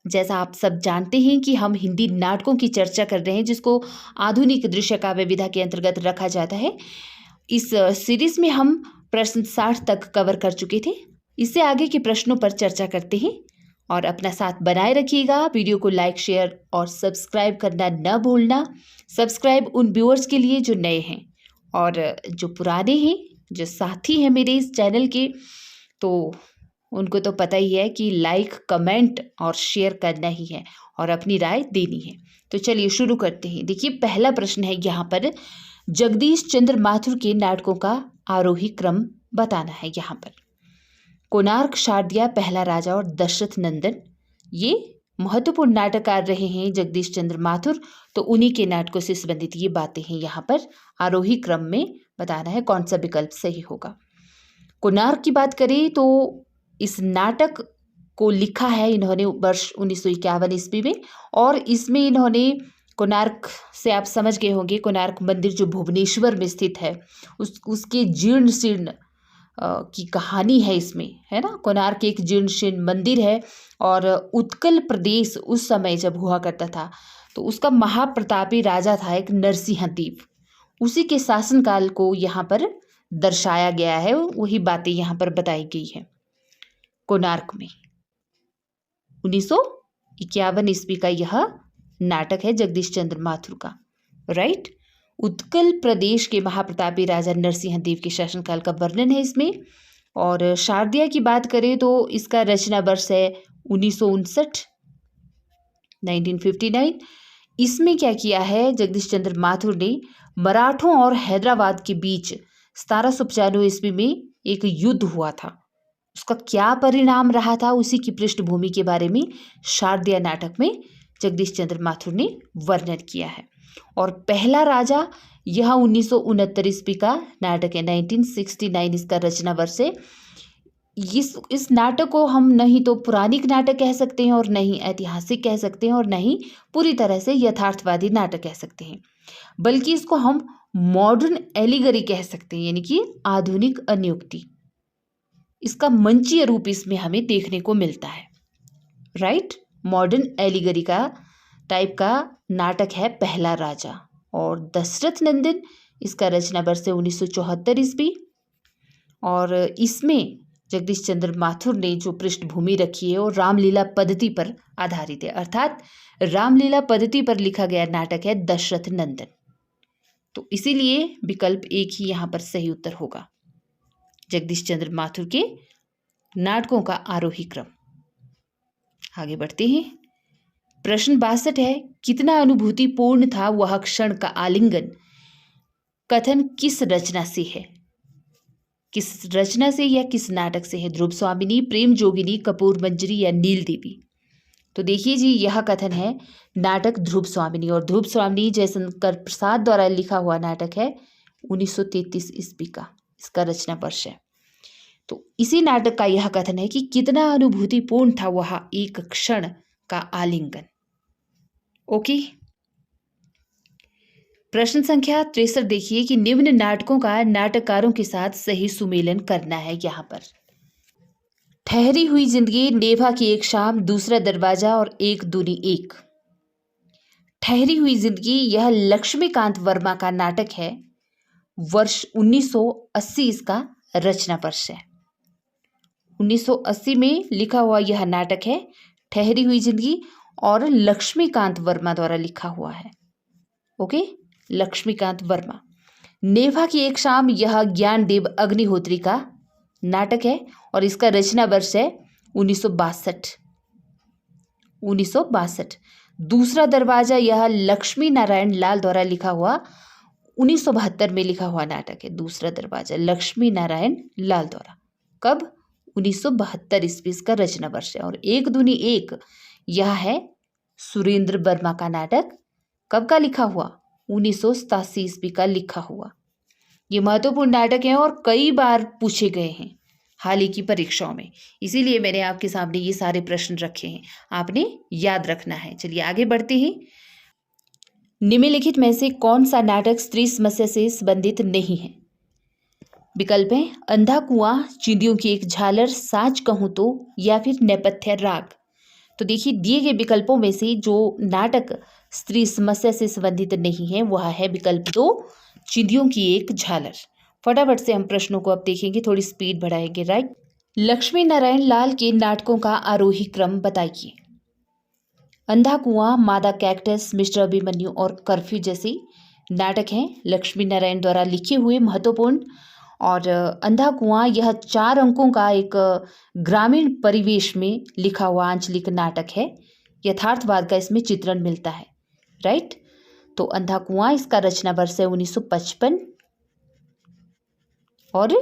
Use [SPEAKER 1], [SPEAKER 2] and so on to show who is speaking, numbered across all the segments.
[SPEAKER 1] जैसा आप सब जानते हैं कि हम हिंदी नाटकों की चर्चा कर रहे हैं, जिसको आधुनिक दृश्य काव्य विधा के अंतर्गत रखा जाता है। इस सीरीज में हम प्रश्न 60 तक कवर कर चुके थे। इससे आगे के प्रश्नों पर चर्चा करते हैं और अपना साथ बनाए रखिएगा। वीडियो को लाइक, शेयर और सब्सक्राइब करना न भूलना। सब्सक्राइब उन व्यूअर्स के लिए जो नए हैं, और जो पुराने हैं, जो साथी हैं मेरे इस चैनल के, तो उनको तो पता ही है कि लाइक, कमेंट और शेयर करना ही है और अपनी राय देनी है। तो चलिए शुरू करते हैं। देखिए, पहला प्रश्न है यहाँ पर, जगदीश चंद्र माथुर के नाटकों का आरोही क्रम बताना है। यहाँ पर कोणार्क, शारदिया, पहला राजा और दशरथ नंदन, ये महत्वपूर्ण नाटककार रहे हैं जगदीश चंद्र माथुर। तो उन्हीं के नाटकों से संबंधित ये बातें हैं यहाँ पर आरोही क्रम में बताना है। कौन सा विकल्प सही होगा? कोणार्क की बात करें तो इस नाटक को लिखा है इन्होंने वर्ष 1951 ईस्वी में, और इसमें इन्होंने कोणार्क से, आप समझ गए होंगे, कोणार्क मंदिर जो भुवनेश्वर में स्थित है, उसके जीर्ण शीर्ण की कहानी है इसमें, है ना। कोणार्क एक जीर्ण शीर्ण मंदिर है, और उत्कल प्रदेश उस समय जब हुआ करता था तो उसका महाप्रतापी राजा था एक नरसिंहदेव। उसी के शासनकाल को यहाँ पर दर्शाया गया है, वही बातें यहाँ पर बताई गई है। कोणार्क में 1951 ईस्वी का यह नाटक है जगदीश चंद्र माथुर का, राइट। उत्कल प्रदेश के महाप्रतापी राजा नरसिंहदेव के शासनकाल का वर्णन है इसमें। और शारदिया की बात करें तो इसका रचना वर्ष है 1959, 1959। इसमें क्या किया है जगदीश चंद्र माथुर ने, मराठों और हैदराबाद के बीच 1795 ईस्वी में एक युद्ध हुआ था, उसका क्या परिणाम रहा था, उसी की पृष्ठभूमि के बारे में शारदिया नाटक में जगदीश चंद्र माथुर ने वर्णन किया है। और पहला राजा, यह 1969 ईस्वी का नाटक है, 1969 इसका रचना वर्ष है। इस नाटक को हम नहीं तो पौराणिक नाटक कह सकते हैं, और नहीं ऐतिहासिक कह सकते हैं, और नहीं पूरी तरह से यथार्थवादी नाटक कह सकते हैं, बल्कि इसको हम मॉडर्न एलिगरी कह सकते हैं, यानी कि आधुनिक अनुक्ति। इसका मंचीय रूप इसमें हमें देखने को मिलता है, राइट। मॉडर्न एलिगरी का टाइप का नाटक है पहला राजा। और दशरथ नंदन, इसका रचना वर्ष है 1974 ईस्वी, और इसमें जगदीश चंद्र माथुर ने जो पृष्ठभूमि रखी है वो रामलीला पद्धति पर आधारित है, अर्थात रामलीला पद्धति पर लिखा गया नाटक है दशरथ नंदन। तो इसीलिए विकल्प एक ही यहाँ पर सही उत्तर होगा, जगदीश चंद्र माथुर के नाटकों का आरोही क्रम। आगे बढ़ते हैं। प्रश्न 62 है, कितना अनुभूतिपूर्ण था वह क्षण का आलिंगन, कथन किस रचना से है? किस रचना से या किस नाटक से है? ध्रुव स्वामिनी, प्रेम जोगिनी, कपूर मंजरी या नील देवी? तो देखिए जी, यह कथन है नाटक ध्रुव स्वामिनी, और ध्रुव स्वामिनी जयशंकर प्रसाद द्वारा लिखा हुआ नाटक है 1933 ईस्वी का, इसका रचना वर्ष है। तो इसी नाटक का यह कथन है कि कितना अनुभूतिपूर्ण था वह एक क्षण का आलिंगन। ओके। प्रश्न संख्या 63 देखिए कि निम्न नाटकों का नाटककारों के साथ सही सुमेलन करना है। यहाँ पर ठहरी हुई जिंदगी, नेभा की एक शाम, दूसरा दरवाजा और एक दूनी एक। ठहरी हुई जिंदगी यह लक्ष्मीकांत वर्मा का नाटक है, वर्ष 1980 इसका रचना वर्ष है। 1980 में लिखा हुआ यह नाटक है ठहरी हुई जिंदगी, और लक्ष्मीकांत वर्मा द्वारा लिखा हुआ है। ओके, लक्ष्मीकांत वर्मा। नेभा की एक शाम, यह ज्ञानदेव अग्निहोत्री का नाटक है, और इसका रचना वर्ष है 1962। 1962। दूसरा दरवाजा, यह लक्ष्मी नारायण लाल द्वारा लिखा हुआ 1972 में लिखा हुआ नाटक है। दूसरा दरवाजा लक्ष्मी नारायण लाल द्वारा, कब? 1972 ईस्वी का रचना वर्ष है। और एक दूनी एक, यह है सुरेंद्र वर्मा का नाटक, कब का लिखा हुआ? 1987 ईस्वी का लिखा हुआ। ये महत्वपूर्ण नाटक है और कई बार पूछे गए हैं हाल ही की परीक्षाओं में, इसीलिए मैंने आपके सामने ये सारे प्रश्न रखे हैं, आपने याद रखना है। चलिए आगे बढ़ते हैं। निम्नलिखित में से कौन सा नाटक स्त्री समस्या से संबंधित नहीं है? विकल्प है अंधा कुआं, चिड़ियों की एक झालर, साच कहूं तो, या फिर नेपथ्य राग। तो देखिए दिए गए विकल्पों में से जो नाटक स्त्री समस्या से संबंधित नहीं है वह है विकल्प 2, चिड़ियों की एक झालर। फटाफट से हम प्रश्नों को अब देखेंगे, थोड़ी स्पीड बढ़ाएंगे। राइट, लक्ष्मी नारायण लाल के नाटकों का आरोही क्रम बताइए। अंधा कुआं, मादा कैक्टस, मिस्टर अभिमन्यु और कर्फ्यू जैसे नाटक हैं लक्ष्मी नारायण द्वारा लिखे हुए महत्वपूर्ण। और अंधा कुआं यह 4 अंकों का एक ग्रामीण परिवेश में लिखा हुआ आंचलिक नाटक है। यथार्थवाद का इसमें चित्रण मिलता है। राइट, तो अंधा कुआं, इसका रचना वर्ष है 1955। और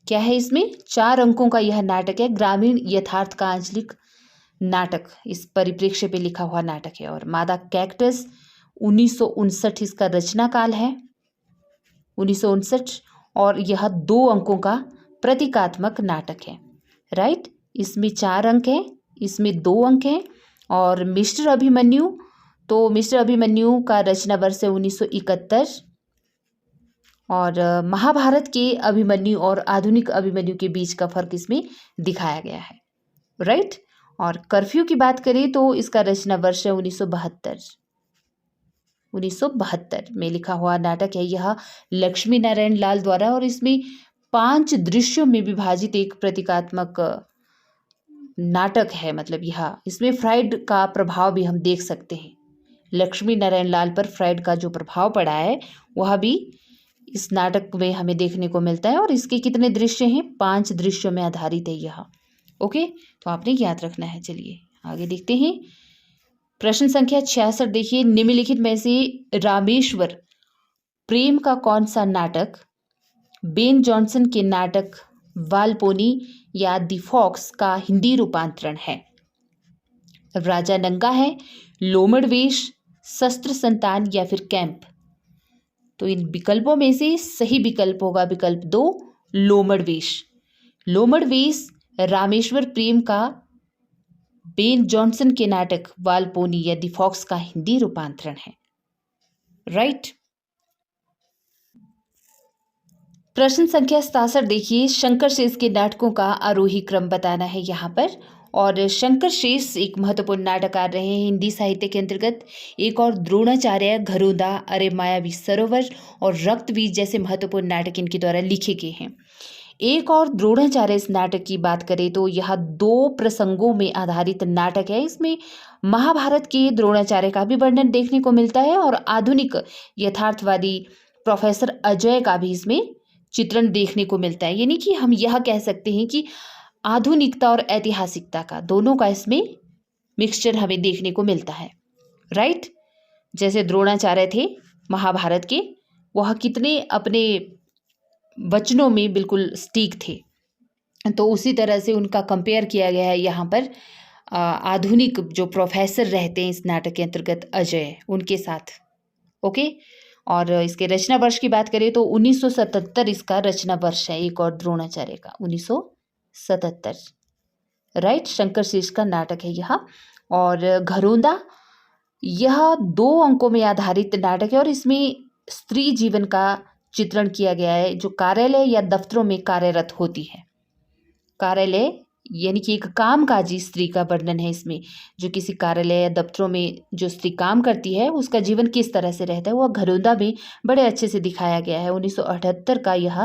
[SPEAKER 1] क्या है, इसमें 4 अंकों का यह नाटक है, ग्रामीण यथार्थ का आंचलिक नाटक, इस परिप्रेक्ष्य पे लिखा हुआ नाटक है। और मादा कैक्टस 1959 इसका रचना काल है, 1959। और यह 2 अंकों का प्रतीकात्मक नाटक है। राइट, इसमें 4 अंक हैं, इसमें 2 अंक हैं। और मिस्टर अभिमन्यु, तो मिस्टर अभिमन्यु का रचना वर्ष है 1971। और महाभारत के अभिमन्यु और आधुनिक अभिमन्यु के बीच का फर्क इसमें दिखाया गया है। राइट, और कर्फ्यू की बात करें तो इसका रचना वर्ष है 1972 में लिखा हुआ नाटक है यह लक्ष्मी नारायण लाल द्वारा। और इसमें 5 दृश्यों में विभाजित एक प्रतीकात्मक नाटक है। मतलब यह, इसमें फ्राइड का प्रभाव भी हम देख सकते हैं। लक्ष्मी नारायण लाल पर फ्राइड का जो प्रभाव पड़ा है वह भी इस नाटक में हमें देखने को मिलता है। और इसके कितने दृश्य हैं, 5 दृश्यों में आधारित है यह। ओके, तो आपने याद रखना है। चलिए आगे देखते हैं। प्रश्न संख्या 66 देखिए, निम्नलिखित में से रामेश्वर प्रेम का कौन सा नाटक बेन जॉनसन के नाटक वालपोनी या द फॉक्स का हिंदी रूपांतरण है? राजा नंगा है, लोमड़ वेश, शस्त्र संतान या फिर कैंप? तो इन विकल्पों में से सही विकल्प होगा विकल्प 2, लोमड़ वेश। लोमड़ वेश रामेश्वर प्रेम का बेन जॉनसन के नाटक वालपोनी या द फॉक्स का हिंदी रूपांतरण है। राइट, प्रश्न संख्या 67 देखिए, शंकर शेष के नाटकों का आरोही क्रम बताना है यहाँ पर। और शंकर शेष एक महत्वपूर्ण नाटककार रहे हैं हिंदी साहित्य के अंतर्गत। एक और द्रोणाचार्य, घरोदा, अरे मायावी सरोवर और रक्तबीज जैसे महत्वपूर्ण नाटक इनके द्वारा लिखे गए हैं। एक और द्रोणाचार्य इस नाटक की बात करें तो यह 2 प्रसंगों में आधारित नाटक है। इसमें महाभारत के द्रोणाचार्य का भी वर्णन देखने को मिलता है और आधुनिक यथार्थवादी प्रोफेसर अजय का भी इसमें चित्रण देखने को मिलता है। यानी कि हम यह कह सकते हैं कि आधुनिकता और ऐतिहासिकता का, दोनों का इसमें मिक्सचर हमें देखने को मिलता है। राइट, जैसे द्रोणाचार्य थे महाभारत के, वह कितने अपने वचनों में बिल्कुल सटीक थे, तो उसी तरह से उनका कंपेयर किया गया है यहाँ पर आधुनिक जो प्रोफेसर रहते हैं इस नाटक के अंतर्गत अजय, उनके साथ। ओके, और इसके रचना वर्ष की बात करें तो 1977 इसका रचना वर्ष है, एक और द्रोणाचार्य का 1977। राइट, शंकर शेष का नाटक है यह। और घरोंदा यह 2 अंकों में आधारित नाटक है और इसमें स्त्री जीवन का चित्रण किया गया है, जो कार्यालय या दफ्तरों में कार्यरत होती है। कार्यालय यानी कि एक कामकाजी स्त्री का वर्णन है इसमें, जो किसी कार्यालय या दफ्तरों में जो स्त्री काम करती है उसका जीवन किस तरह से रहता है, वह घरोंदा में बड़े अच्छे से दिखाया गया है। 1978 का यह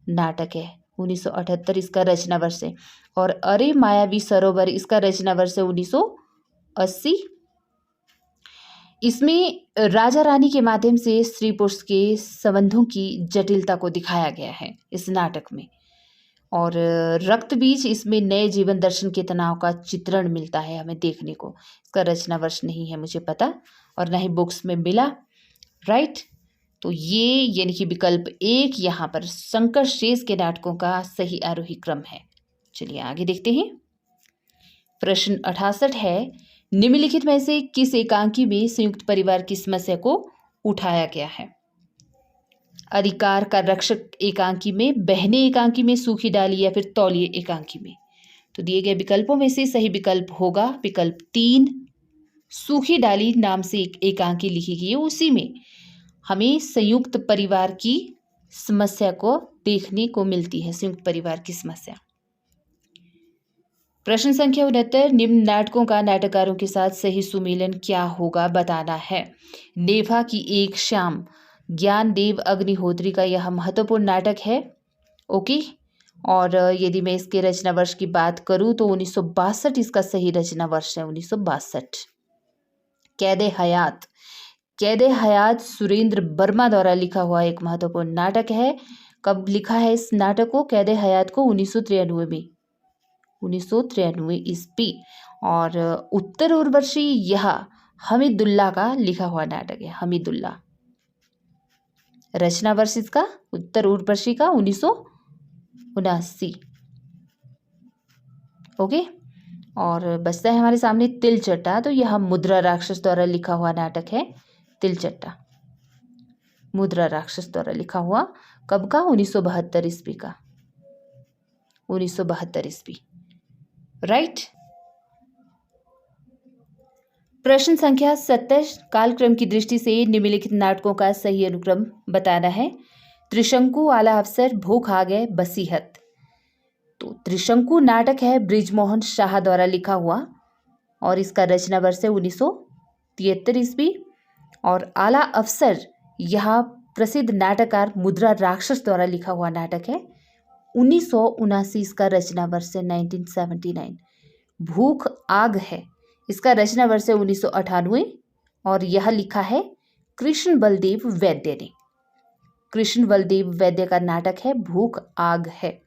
[SPEAKER 1] नाटक है, 1978 इसका रचना वर्ष है। और अरे मायावी सरोवर इसका रचना वर्ष है 1980। इसमें राजा रानी के माध्यम से स्त्री पुरुष के संबंधों की जटिलता को दिखाया गया है इस नाटक में। और रक्तबीज, इसमें नए जीवन दर्शन के तनाव का चित्रण मिलता है हमें देखने को। इसका रचना वर्ष नहीं है मुझे पता और ना ही बुक्स में मिला। राइट, तो ये यानी कि विकल्प 1 यहाँ पर शंकर शेष के नाटकों का सही आरोही क्रम है। चलिए आगे देखते हैं। प्रश्न 68 है, निम्नलिखित में से किस एकांकी में संयुक्त परिवार की समस्या को उठाया गया है? अधिकार का रक्षक एकांकी में, बहने एकांकी में, सूखी डाली या फिर तौलिए एकांकी में? तो दिए गए विकल्पों में से सही विकल्प होगा विकल्प 3, सूखी डाली नाम से एक एकांकी लिखी गई है, उसी में हमें संयुक्त परिवार की समस्या को देखने को मिलती है, संयुक्त परिवार की समस्या। प्रश्न संख्या 69, निम्न नाटकों का नाटककारों के साथ सही सुमेलन क्या होगा बताना है। नेभा की एक शाम, ज्ञानदेव अग्निहोत्री का यह महत्वपूर्ण नाटक है। ओके। और यदि मैं इसके रचना वर्ष की बात करूं तो 1962 इसका सही रचना वर्ष है, 1962। कैदे हयात, कैदे हयात सुरेंद्र वर्मा द्वारा लिखा हुआ एक महत्वपूर्ण नाटक है। कब लिखा है इस नाटक को? कैदे हयात को 1993 में, 1993 ईस्वी। और उत्तर उर्वशी यह हमीदुल्ला का लिखा हुआ नाटक है, हमीदुल्ला। रचना वर्ष इसका उत्तर उर्वशी का 1979। ओके। और बचता है हमारे सामने तिलचट्टा, तो यह मुद्रा राक्षस द्वारा लिखा हुआ नाटक है। तिलचट्टा मुद्रा राक्षस द्वारा लिखा हुआ, कब का? 1972 ईस्वी का, 1972 ईस्वी। राइट। प्रश्न संख्या 27, कालक्रम की दृष्टि से निम्नलिखित नाटकों का सही अनुक्रम बताना है। त्रिशंकु, आला अफसर, भूख आ गए, बसीहत। तो त्रिशंकु नाटक है बृजमोहन शाह द्वारा लिखा हुआ और इसका रचना वर्ष है 1973 ईस्वी। और आला अफसर यह प्रसिद्ध नाटककार मुद्रा राक्षस द्वारा लिखा हुआ नाटक है, 1979 इसका रचना वर्ष है, 1979। भूख आग है, इसका रचना वर्ष है 1998 और यह लिखा है कृष्ण बलदेव वैद्य ने। कृष्ण बलदेव वैद्य का नाटक है भूख आग है।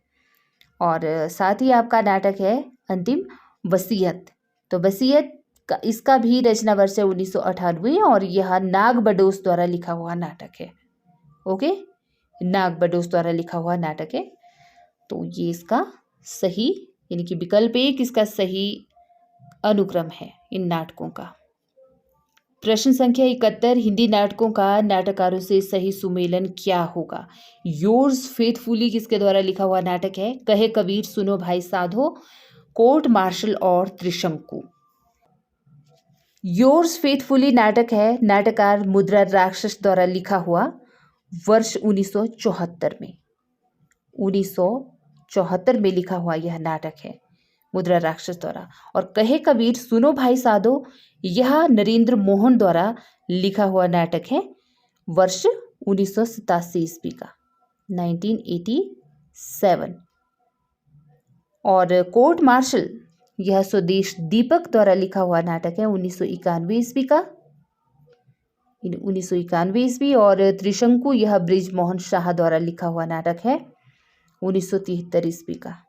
[SPEAKER 1] और साथ ही आपका नाटक है अंतिम, वसीयत। तो वसीयत का इसका भी रचना वर्ष है 1998 और यह नाग बडोस द्वारा लिखा हुआ नाटक है। ओके, नाग बडोस द्वारा लिखा हुआ नाटक है। तो ये इसका सही, यानी कि विकल्प 1 इसका सही अनुक्रम है इन नाटकों का। प्रश्न संख्या 71, हिंदी नाटकों का नाटककारों से सही सुमेलन क्या होगा। योर्स फेथफुली किसके द्वारा लिखा हुआ नाटक है? कहे कबीर, सुनो भाई साधो, कोर्ट मार्शल और त्रिशंकु। योर्स फेथफुली नाटक है नाटककार मुद्रा राक्षस द्वारा लिखा हुआ, वर्ष 1974 में, 1974 में लिखा हुआ यह नाटक है मुद्रा राक्षस द्वारा। और कहे कबीर, सुनो भाई साधो, यह नरेंद्र मोहन द्वारा लिखा हुआ नाटक है, वर्ष 1987 ईस्वी का, 1987। और कोर्ट मार्शल यह स्वदेश दीपक द्वारा लिखा हुआ नाटक है, 1991 ईस्वी का, 1991 ईस्वी। और त्रिशंकु यह बृजमोहन शाह द्वारा लिखा हुआ नाटक है, 1973 ईस्वी का।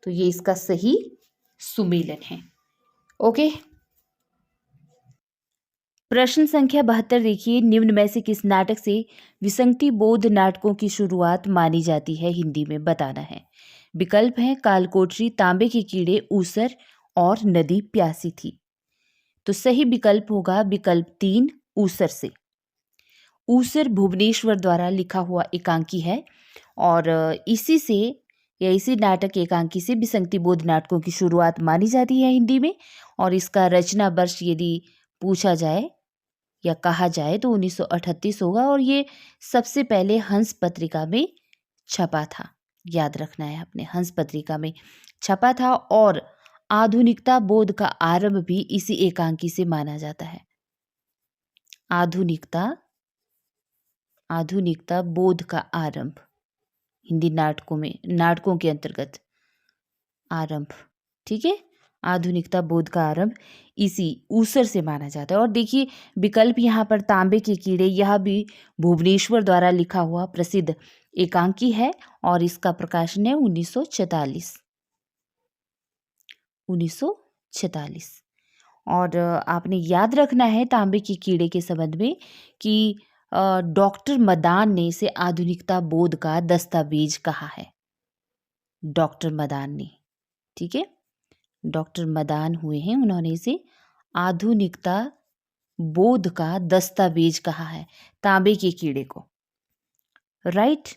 [SPEAKER 1] तो ये इसका सही सुमेलन है। ओके। प्रश्न संख्या 72 देखिए, निम्न में से किस नाटक से विसंगति बोध नाटकों की शुरुआत मानी जाती है, हिंदी में बताना है। विकल्प है कालकोठरी, तांबे के कीड़े, ऊसर और नदी प्यासी थी। तो सही विकल्प होगा विकल्प 3, ऊसर से। ऊसर भुवनेश्वर द्वारा लिखा हुआ एकांकी है और इसी से या इसी नाटक एकांकी से विसंगति बोध नाटकों की शुरुआत मानी जाती है हिंदी में। और इसका रचना वर्ष यदि पूछा जाए या कहा जाए तो 1938 होगा और ये सबसे पहले हंस पत्रिका में छपा था। याद रखना है अपने, हंस पत्रिका में छपा था। और आधुनिकता बोध का आरंभ भी इसी एकांकी से माना जाता है। आधुनिकता बोध का आरंभ हिंदी नाटकों में, नाटकों के अंतर्गत आरंभ, ठीक है, आधुनिकता बोध का आरंभ इसी ऊसर से माना जाता है। और देखिए विकल्प यहाँ पर तांबे के कीड़े, यह भी भुवनेश्वर द्वारा लिखा हुआ प्रसिद्ध एकांकी है और इसका प्रकाशन है 1946। और आपने याद रखना है तांबे के कीड़े के संबंध में कि डॉक्टर मदान ने इसे आधुनिकता बोध का दस्तावेज कहा है। डॉक्टर मदान ने, ठीक है, डॉक्टर मदान हुए हैं, उन्होंने इसे आधुनिकता बोध का दस्तावेज कहा है, तांबे के कीड़े को। राइट।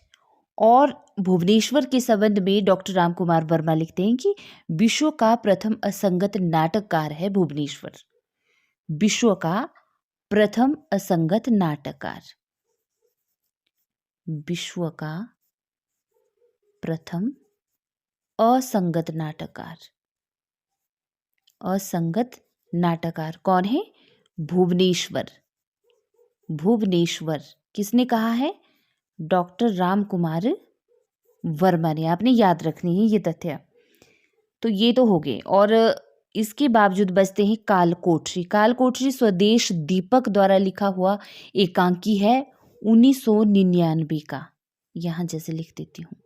[SPEAKER 1] और भुवनेश्वर के संबंध में डॉक्टर राम कुमार वर्मा लिखते हैं कि विश्व का प्रथम असंगत नाटककार है भुवनेश्वर। विश्व का प्रथम असंगत नाटककार, विश्व का प्रथम असंगत नाटककार। असंगत नाटककार कौन है? भुवनेश्वर। भुवनेश्वर किसने कहा है? डॉक्टर राम कुमार वर्मा ने। आपने याद रखनी है ये तथ्य। तो ये तो हो गए। और इसके बावजूद बचते हैं कालकोठरी। कालकोठरी स्वदेश दीपक द्वारा लिखा हुआ एकांकी है 1999 का। यहाँ जैसे लिख देती हूँ,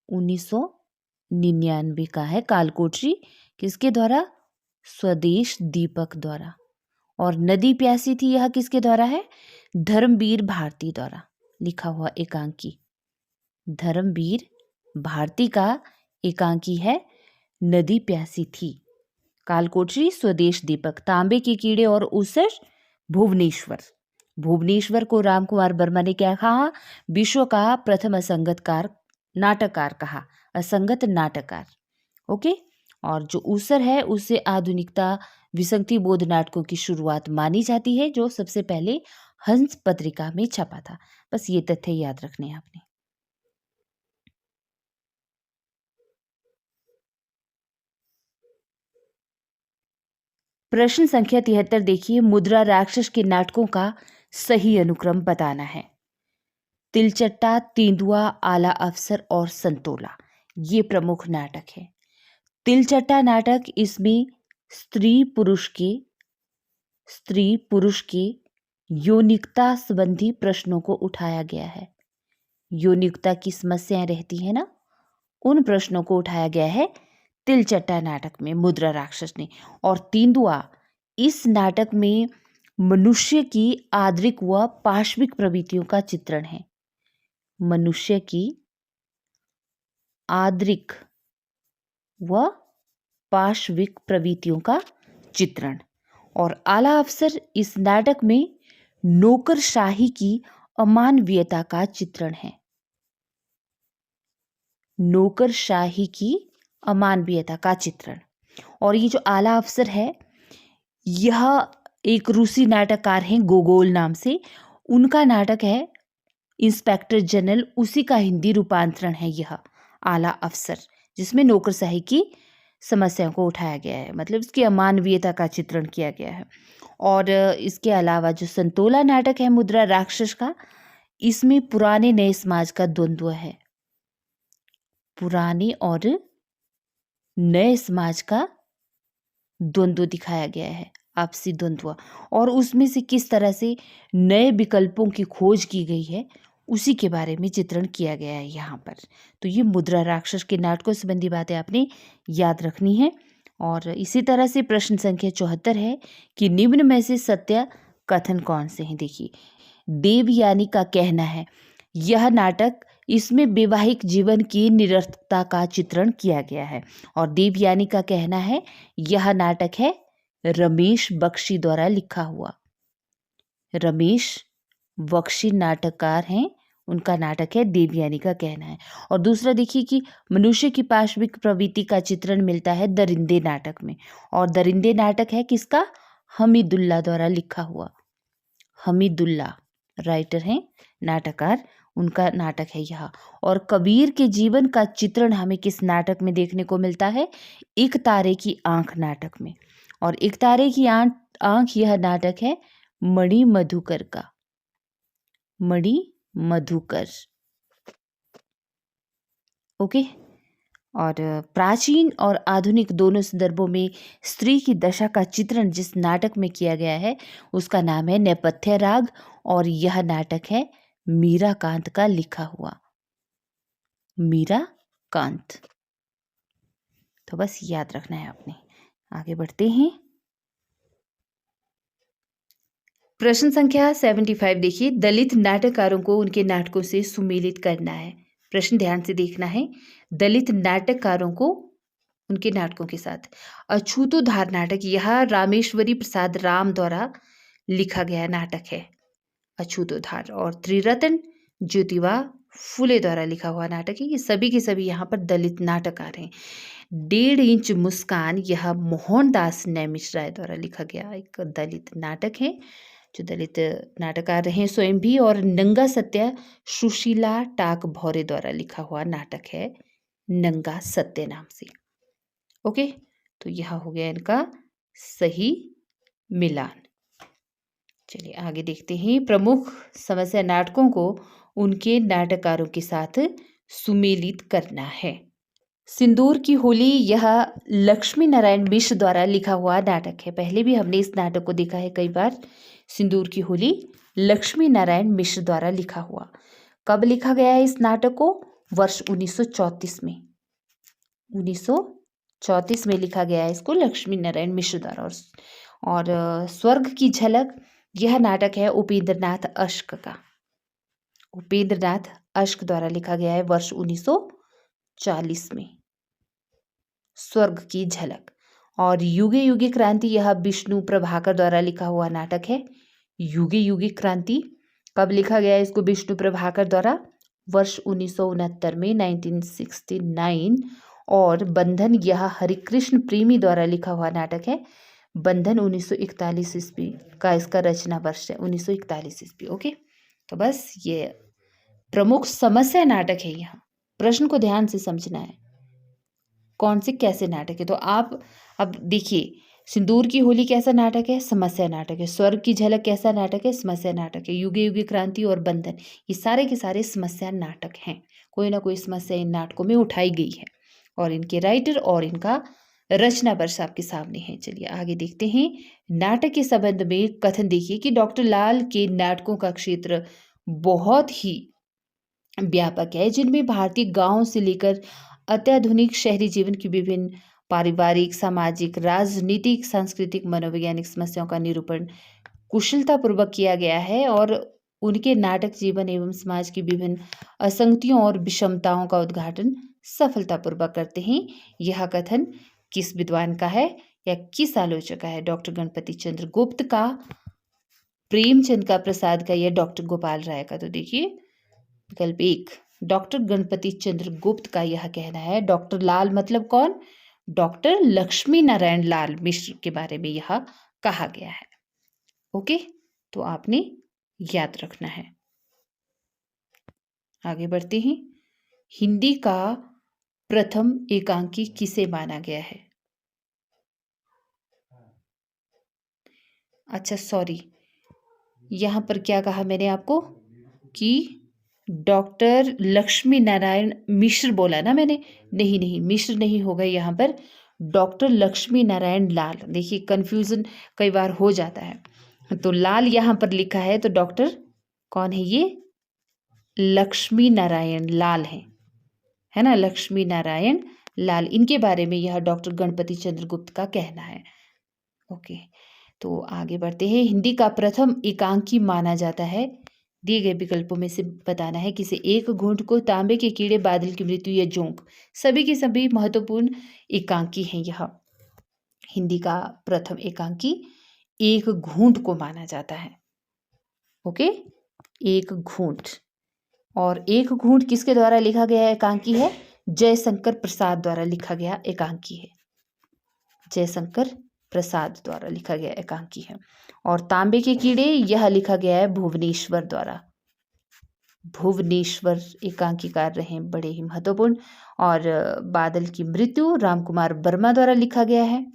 [SPEAKER 1] 1999 का है कालकोठरी। किसके द्वारा? स्वदेश दीपक द्वारा। और नदी प्यासी थी, यह किसके द्वारा है? धर्मवीर भारती द्वारा लिखा हुआ एकांकी। धर्मवीर भारती का एकांकी है नदी प्यासी थी। कालकोठरी, स्वदेश दीपक, तांबे के कीड़े और उसर, भुवनेश्वर। भुवनेश्वर को रामकुमार वर्मा ने क्या कहा? विश्व का प्रथम असंगतकार नाटककार कहा। असंगत नाटककार। ओके। और जो उसर है उसे आधुनिकता विसंगति बोध नाटकों की शुरुआत मानी जाती है, जो सबसे पहले हंस पत्रिका में छपा था। बस ये तथ्य याद रखने हैं आपने। प्रश्न संख्या 73 देखिए। मुद्रा राक्षस के नाटकों का सही अनुक्रम बताना है। तिलचट्टा, तेंदुआ, आला अफसर और संतोला, ये प्रमुख नाटक है। तिलचट्टा नाटक, इसमें स्त्री पुरुष के यौनिकता संबंधी प्रश्नों को उठाया गया है। यौनिकता की समस्याएं रहती है ना, उन प्रश्नों को उठाया गया है तिलचट्टा नाटक में मुद्रा राक्षस ने। और तेंदुआ, इस नाटक में मनुष्य की आद्रिक व पाशविक प्रवृत्तियों का चित्रण है। मनुष्य की आद्रिक व पाशविक प्रवृत्तियों का चित्रण। और आला अफसर, इस नाटक में नौकरशाही की अमानवीयता का चित्रण है। नौकरशाही की अमानवीयता का चित्रण। और ये जो आला अफसर है, यह एक रूसी नाटककार हैं गोगोल नाम से। उनका नाटक है इंस्पेक्टर जनरल, उसी का हिंदी रूपांतरण है यह आला अफसर, जिसमें नौकरशाही की समस्याओं को उठाया गया है, मतलब इसकी अमानवीयता का चित्रण किया गया है। और इसके अलावा जो संतोला नाटक है मुद्रा राक्षस का, इसमें पुराने नए समाज का द्वंद्व है। पुराने और नए समाज का द्वंद्व दिखाया गया है, आपसी द्वंद्व। और उसमें से किस तरह से नए विकल्पों की खोज की गई है, उसी के बारे में चित्रण किया गया है यहाँ पर। तो ये मुद्रा राक्षस के नाटकों संबंधी बातें आपने याद रखनी है। और इसी तरह से प्रश्न संख्या 74 है कि निम्न में से सत्य कथन कौन से हैं। देखिए, देवयानी का कहना है, यह नाटक, इसमें वैवाहिक जीवन की निरर्थकता का चित्रण किया गया है। और देवयानी का कहना है, यह नाटक है रमेश बख्शी द्वारा लिखा हुआ। रमेश बख्शी नाटककार हैं, उनका नाटक है, देवयानी का कहना है। और दूसरा देखिए कि मनुष्य की पाशविक प्रवृत्ति का चित्रण मिलता है दरिंदे नाटक में। और दरिंदे नाटक है किसका? हमीदुल्ला द्वारा लिखा हुआ। हमीदुल्ला राइटर हैं, नाटककार, उनका नाटक है यह। और कबीर के जीवन का चित्रण हमें किस नाटक में देखने को मिलता है? एक तारे की आंख नाटक में। और एक तारे की आंख यह नाटक है मणि मधुकर का। मणि मधुकर। ओके। और प्राचीन और आधुनिक दोनों संदर्भों में स्त्री की दशा का चित्रण जिस नाटक में किया गया है, उसका नाम है नेपथ्य राग। और यह नाटक है मीराकांत का लिखा हुआ। मीराकांत। तो बस याद रखना है आपने। आगे बढ़ते हैं। प्रश्न संख्या 75 देखिए। दलित नाटककारों को उनके नाटकों से सुमेलित करना है। प्रश्न ध्यान से देखना है। दलित नाटककारों को उनके नाटकों के साथ। अछूतोद्धार नाटक, यह रामेश्वरी प्रसाद राम द्वारा लिखा गया नाटक है अछूतोद्धार। और त्रिरत्न ज्योतिबा फुले द्वारा लिखा हुआ नाटक है। ये सभी के सभी यहाँ पर दलित नाटककार हैं। 1.5 इंच मुस्कान, यह मोहनदास नैमिष राय द्वारा लिखा गया एक दलित नाटक है, जो दलित नाटककार रहे स्वयं भी। और नंगा सत्या सुशीला टाक भौरे द्वारा लिखा हुआ नाटक है। नंगा सत्य नाम से। ओके, तो यह हो गया इनका सही मिलान। चलिए आगे देखते हैं। प्रमुख समस्या नाटकों को उनके नाटककारों के साथ सुमेलित करना है। सिंदूर की होली यह लक्ष्मी नारायण मिश्र द्वारा लिखा हुआ नाटक है। पहले भी हमने इस नाटक को देखा है कई बार। सिंदूर की होली लक्ष्मी नारायण मिश्र द्वारा लिखा हुआ। कब लिखा गया है इस नाटक को? वर्ष 1934 में। 1934 में लिखा गया है इसको लक्ष्मी नारायण मिश्र द्वारा। और स्वर्ग की झलक यह नाटक है उपेंद्र नाथ अश्क का। उपेंद्र नाथ अश्क द्वारा लिखा गया है वर्ष 1940 में। स्वर्ग की झलक। और युगे युगे क्रांति यह विष्णु प्रभाकर द्वारा लिखा हुआ नाटक है। युगे युगे क्रांति कब लिखा गया है इसको? विष्णु प्रभाकर द्वारा वर्ष 1969 में, 1969। और बंधन यह हरिकृष्ण प्रेमी द्वारा लिखा हुआ नाटक है। बंधन 1941 ईस्वी का इसका रचना वर्ष है, 1941 ईस्वी। ओके, तो बस ये प्रमुख समस्या नाटक है। यहाँ प्रश्न को ध्यान से समझना है, कौन से कैसे नाटक है। तो आप अब देखिए, सिंदूर की होली कैसा नाटक है? समस्या नाटक है। स्वर्ग की झलक कैसा नाटक है? समस्या नाटक है। युगे युगे क्रांति और बंधन ये सारे के सारे समस्या नाटक हैं। कोई ना कोई समस्या इन नाटकों में उठाई गई है और इनके राइटर और इनका रचना वर्ष आपके सामने है। चलिए आगे देखते हैं। नाटक के संबंध में कथन देखिए कि डॉक्टर लाल के नाटकों का क्षेत्र बहुत ही व्यापक है, जिनमें भारतीय गांव से लेकर अत्याधुनिक शहरी जीवन की विभिन्न पारिवारिक, सामाजिक, राजनीतिक, सांस्कृतिक, मनोवैज्ञानिक समस्याओं का निरूपण कुशलतापूर्वक किया गया है। और उनके नाटक जीवन एवं समाज की विभिन्न असंगतियों और विषमताओं का उद्घाटन सफलतापूर्वक करते हैं। यह कथन किस विद्वान का है या किस आलोचक का है? डॉक्टर गणपति चंद्र गुप्त का, प्रेमचंद का, प्रसाद का या डॉक्टर गोपाल राय का? तो देखिए विकल्प 1 डॉक्टर गणपति चंद्र गुप्त का यह कहना है। डॉक्टर लाल मतलब कौन? डॉक्टर लक्ष्मी नारायण लाल मिश्र के बारे में यह कहा गया है। ओके, तो आपने याद रखना है। आगे बढ़ते हैं। हिंदी का प्रथम एकांकी किसे माना गया है? अच्छा सॉरी, यहाँ पर क्या कहा मैंने आपको कि डॉक्टर लक्ष्मी नारायण मिश्र बोला ना मैंने? नहीं नहीं, मिश्र नहीं होगा यहाँ पर, डॉक्टर लक्ष्मी नारायण लाल। देखिए कंफ्यूजन कई बार हो जाता है। तो लाल यहाँ पर लिखा है, तो डॉक्टर कौन है? ये लक्ष्मी नारायण लाल है ना, लक्ष्मी नारायण लाल। इनके बारे में यह डॉक्टर गणपति चंद्र गुप्त का कहना है। ओके, तो आगे बढ़ते हैं। हिंदी का प्रथम एकांकी माना जाता है। दिए गए विकल्पों में से बताना है किसे। एक घूंट को, तांबे के कीड़े, बादल की मृत्यु या जोंक। सभी के सभी महत्वपूर्ण एकांकी हैं। यह हिंदी का प्रथम एकांकी एक घूंट को माना जाता है। ओके, एक घूंट। और एक घूंट किसके द्वारा लिखा गया एकांकी है? जयशंकर प्रसाद द्वारा लिखा गया एकांकी है। जयशंकर प्रसाद द्वारा लिखा गया एकांकी है। और तांबे के कीड़े यह लिखा गया है भुवनेश्वर द्वारा। भुवनेश्वर एकांकीकार रहे बड़े ही महत्वपूर्ण। और बादल की मृत्यु रामकुमार वर्मा द्वारा लिखा गया है।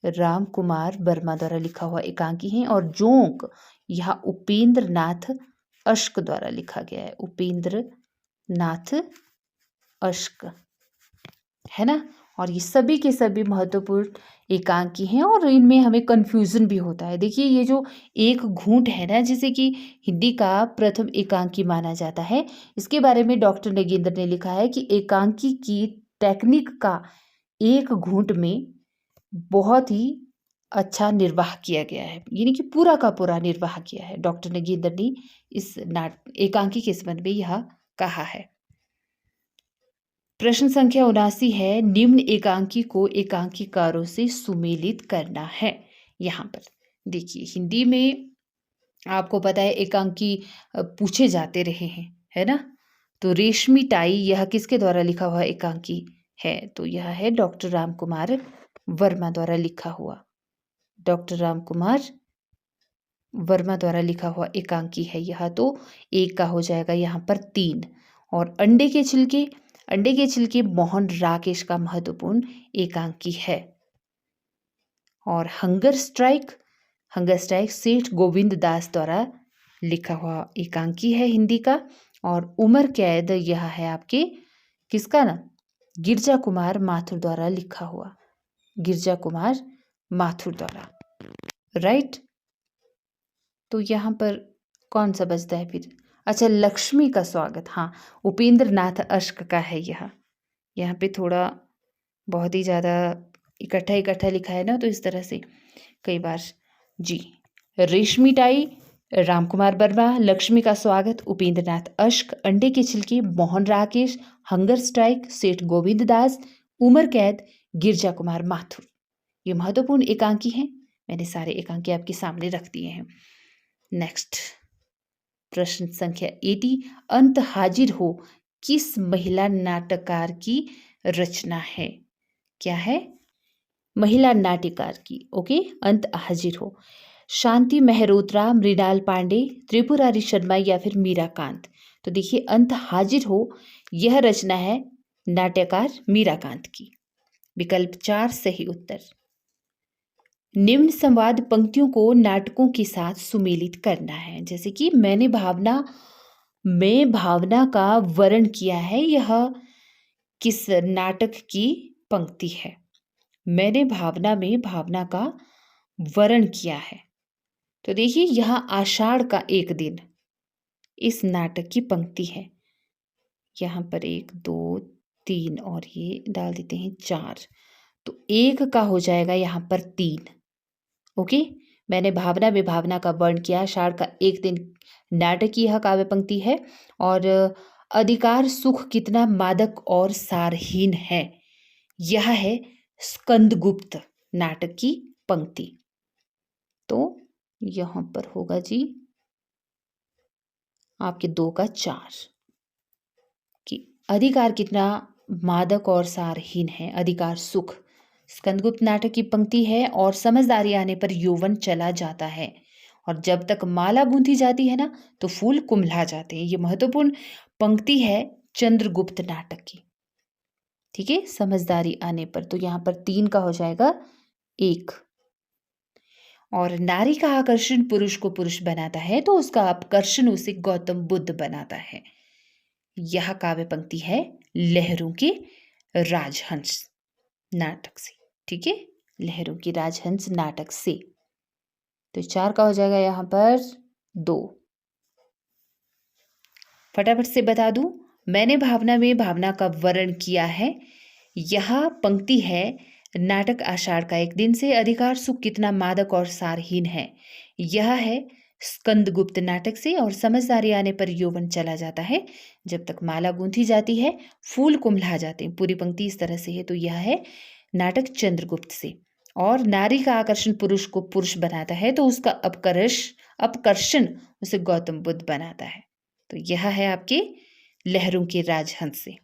[SPEAKER 1] रामकुमार वर्मा द्वारा लिखा हुआ एकांकी है। और जोंक यह उपेंद्र नाथ अश्क द्वारा लिखा गया है। उपेंद्र नाथ अश्क, है ना। और ये सभी के सभी महत्वपूर्ण एकांकी हैं और इनमें हमें कंफ्यूजन भी होता है। देखिए ये जो एक घूंट है ना, जिसे कि हिंदी का प्रथम एकांकी माना जाता है, इसके बारे में डॉक्टर नगेंद्र ने लिखा है कि एकांकी की टेक्निक का एक घूंट में बहुत ही अच्छा निर्वाह किया गया है, यानी कि पूरा का पूरा निर्वाह किया है। डॉक्टर नगेंद्र ने इस एकांकी के संबंध में यह कहा है। प्रश्न संख्या 79 है, निम्न एकांकी को एकांकीकारों से सुमेलित करना है। यहाँ पर देखिए हिंदी में आपको पता है एकांकी पूछे जाते रहे हैं, है ना। तो रेशमी टाई यह किसके द्वारा लिखा हुआ एकांकी है? तो यह है डॉक्टर रामकुमार वर्मा द्वारा लिखा हुआ। डॉक्टर रामकुमार वर्मा द्वारा लिखा हुआ एकांकी है यह। तो एक का हो जाएगा यहाँ पर 3। और अंडे के छिलके, अंडे के छिलके मोहन राकेश का महत्वपूर्ण एकांकी है। और हंगर स्ट्राइक सेठ गोविंद दास द्वारा लिखा हुआ एकांकी है हिंदी का। और उमर कैद यह है आपके किसका ना, गिरजा कुमार माथुर द्वारा लिखा हुआ, गिरजा कुमार माथुर द्वारा, राइट। तो यहाँ पर कौन सा बचता है फिर? अच्छा, लक्ष्मी का स्वागत, हाँ, उपेंद्र नाथ अश्क का है यह। यहाँ पे थोड़ा बहुत ही ज़्यादा इकट्ठा लिखा है ना, तो इस तरह से कई बार जी। रेशमी टाई रामकुमार वर्मा, लक्ष्मी का स्वागत उपेंद्र नाथ अश्क, अंडे के छिलके मोहन राकेश, हंगर स्ट्राइक सेठ गोविंद दास, उमर कैद गिरजा कुमार माथुर। ये महत्वपूर्ण एकांकी हैं। मैंने सारे एकांकी आपके सामने रख दिए हैं। नेक्स्ट प्रश्न संख्या 80, अंत हाजिर हो किस महिला नाटककार की रचना है? क्या है? महिला नाट्यकार की। ओके, अंत हाजिर हो। शांति मेहरोत्रा, मृणाल पांडे, त्रिपुरारी शर्मा या फिर मीराकांत? तो देखिए, अंत हाजिर हो यह रचना है नाट्यकार मीराकांत की। विकल्प 4 सही उत्तर। निम्न संवाद पंक्तियों को नाटकों के साथ सुमेलित करना है। जैसे कि मैं भावना का वर्णन किया है, यह किस नाटक की पंक्ति है? मैंने भावना में भावना का वर्णन किया है। तो देखिए, यहाँ आषाढ़ का एक दिन इस नाटक की पंक्ति है। यहाँ पर 1 2 3 और ये डाल देते हैं 4, तो 1 का हो जाएगा यहाँ पर 3। ओके, मैंने भावना में भावना का वर्ण किया, आषाढ़ का एक दिन नाटक की यह काव्य पंक्ति है। और अधिकार सुख कितना मादक और सारहीन है, यह है स्कंदगुप्त नाटक की पंक्ति। तो यहां पर होगा जी आपके 2 का 4 कि अधिकार कितना मादक और सारहीन है, अधिकार सुख स्कंदगुप्त नाटक की पंक्ति है। और समझदारी आने पर यौवन चला जाता है, और जब तक माला गूंथी जाती है ना तो फूल कुम्हला जाते हैं। ये महत्वपूर्ण पंक्ति है चंद्रगुप्त नाटक की। ठीक है, समझदारी आने पर, तो यहाँ पर 3 का हो जाएगा 1। और नारी का आकर्षण पुरुष को पुरुष बनाता है, तो उसका आकर्षण उसे गौतम बुद्ध बनाता है। यह काव्य पंक्ति है लहरों के राजहंस नाटक से। ठीक है, लहरों की राजहंस नाटक से। तो 4 का हो जाएगा यहाँ पर 2। फटाफट से बता दूं, मैंने भावना में भावना का वर्णन किया है, यह पंक्ति है नाटक आषाढ़ का एक दिन से। अधिकार सुख कितना मादक और सारहीन है, यह है स्कंदगुप्त नाटक से। और समझदारी आने पर यौवन चला जाता है, जब तक माला गूंथी जाती है फूल कुम्हला जाते हैं। पूरी पंक्ति इस तरह से है। तो यह है नाटक चंद्रगुप्त से। और नारी का आकर्षण पुरुष को पुरुष बनाता है, तो उसका अपकर्षण उसे गौतम बुद्ध बनाता है। तो यह है आपके लहरों के राजहंस से।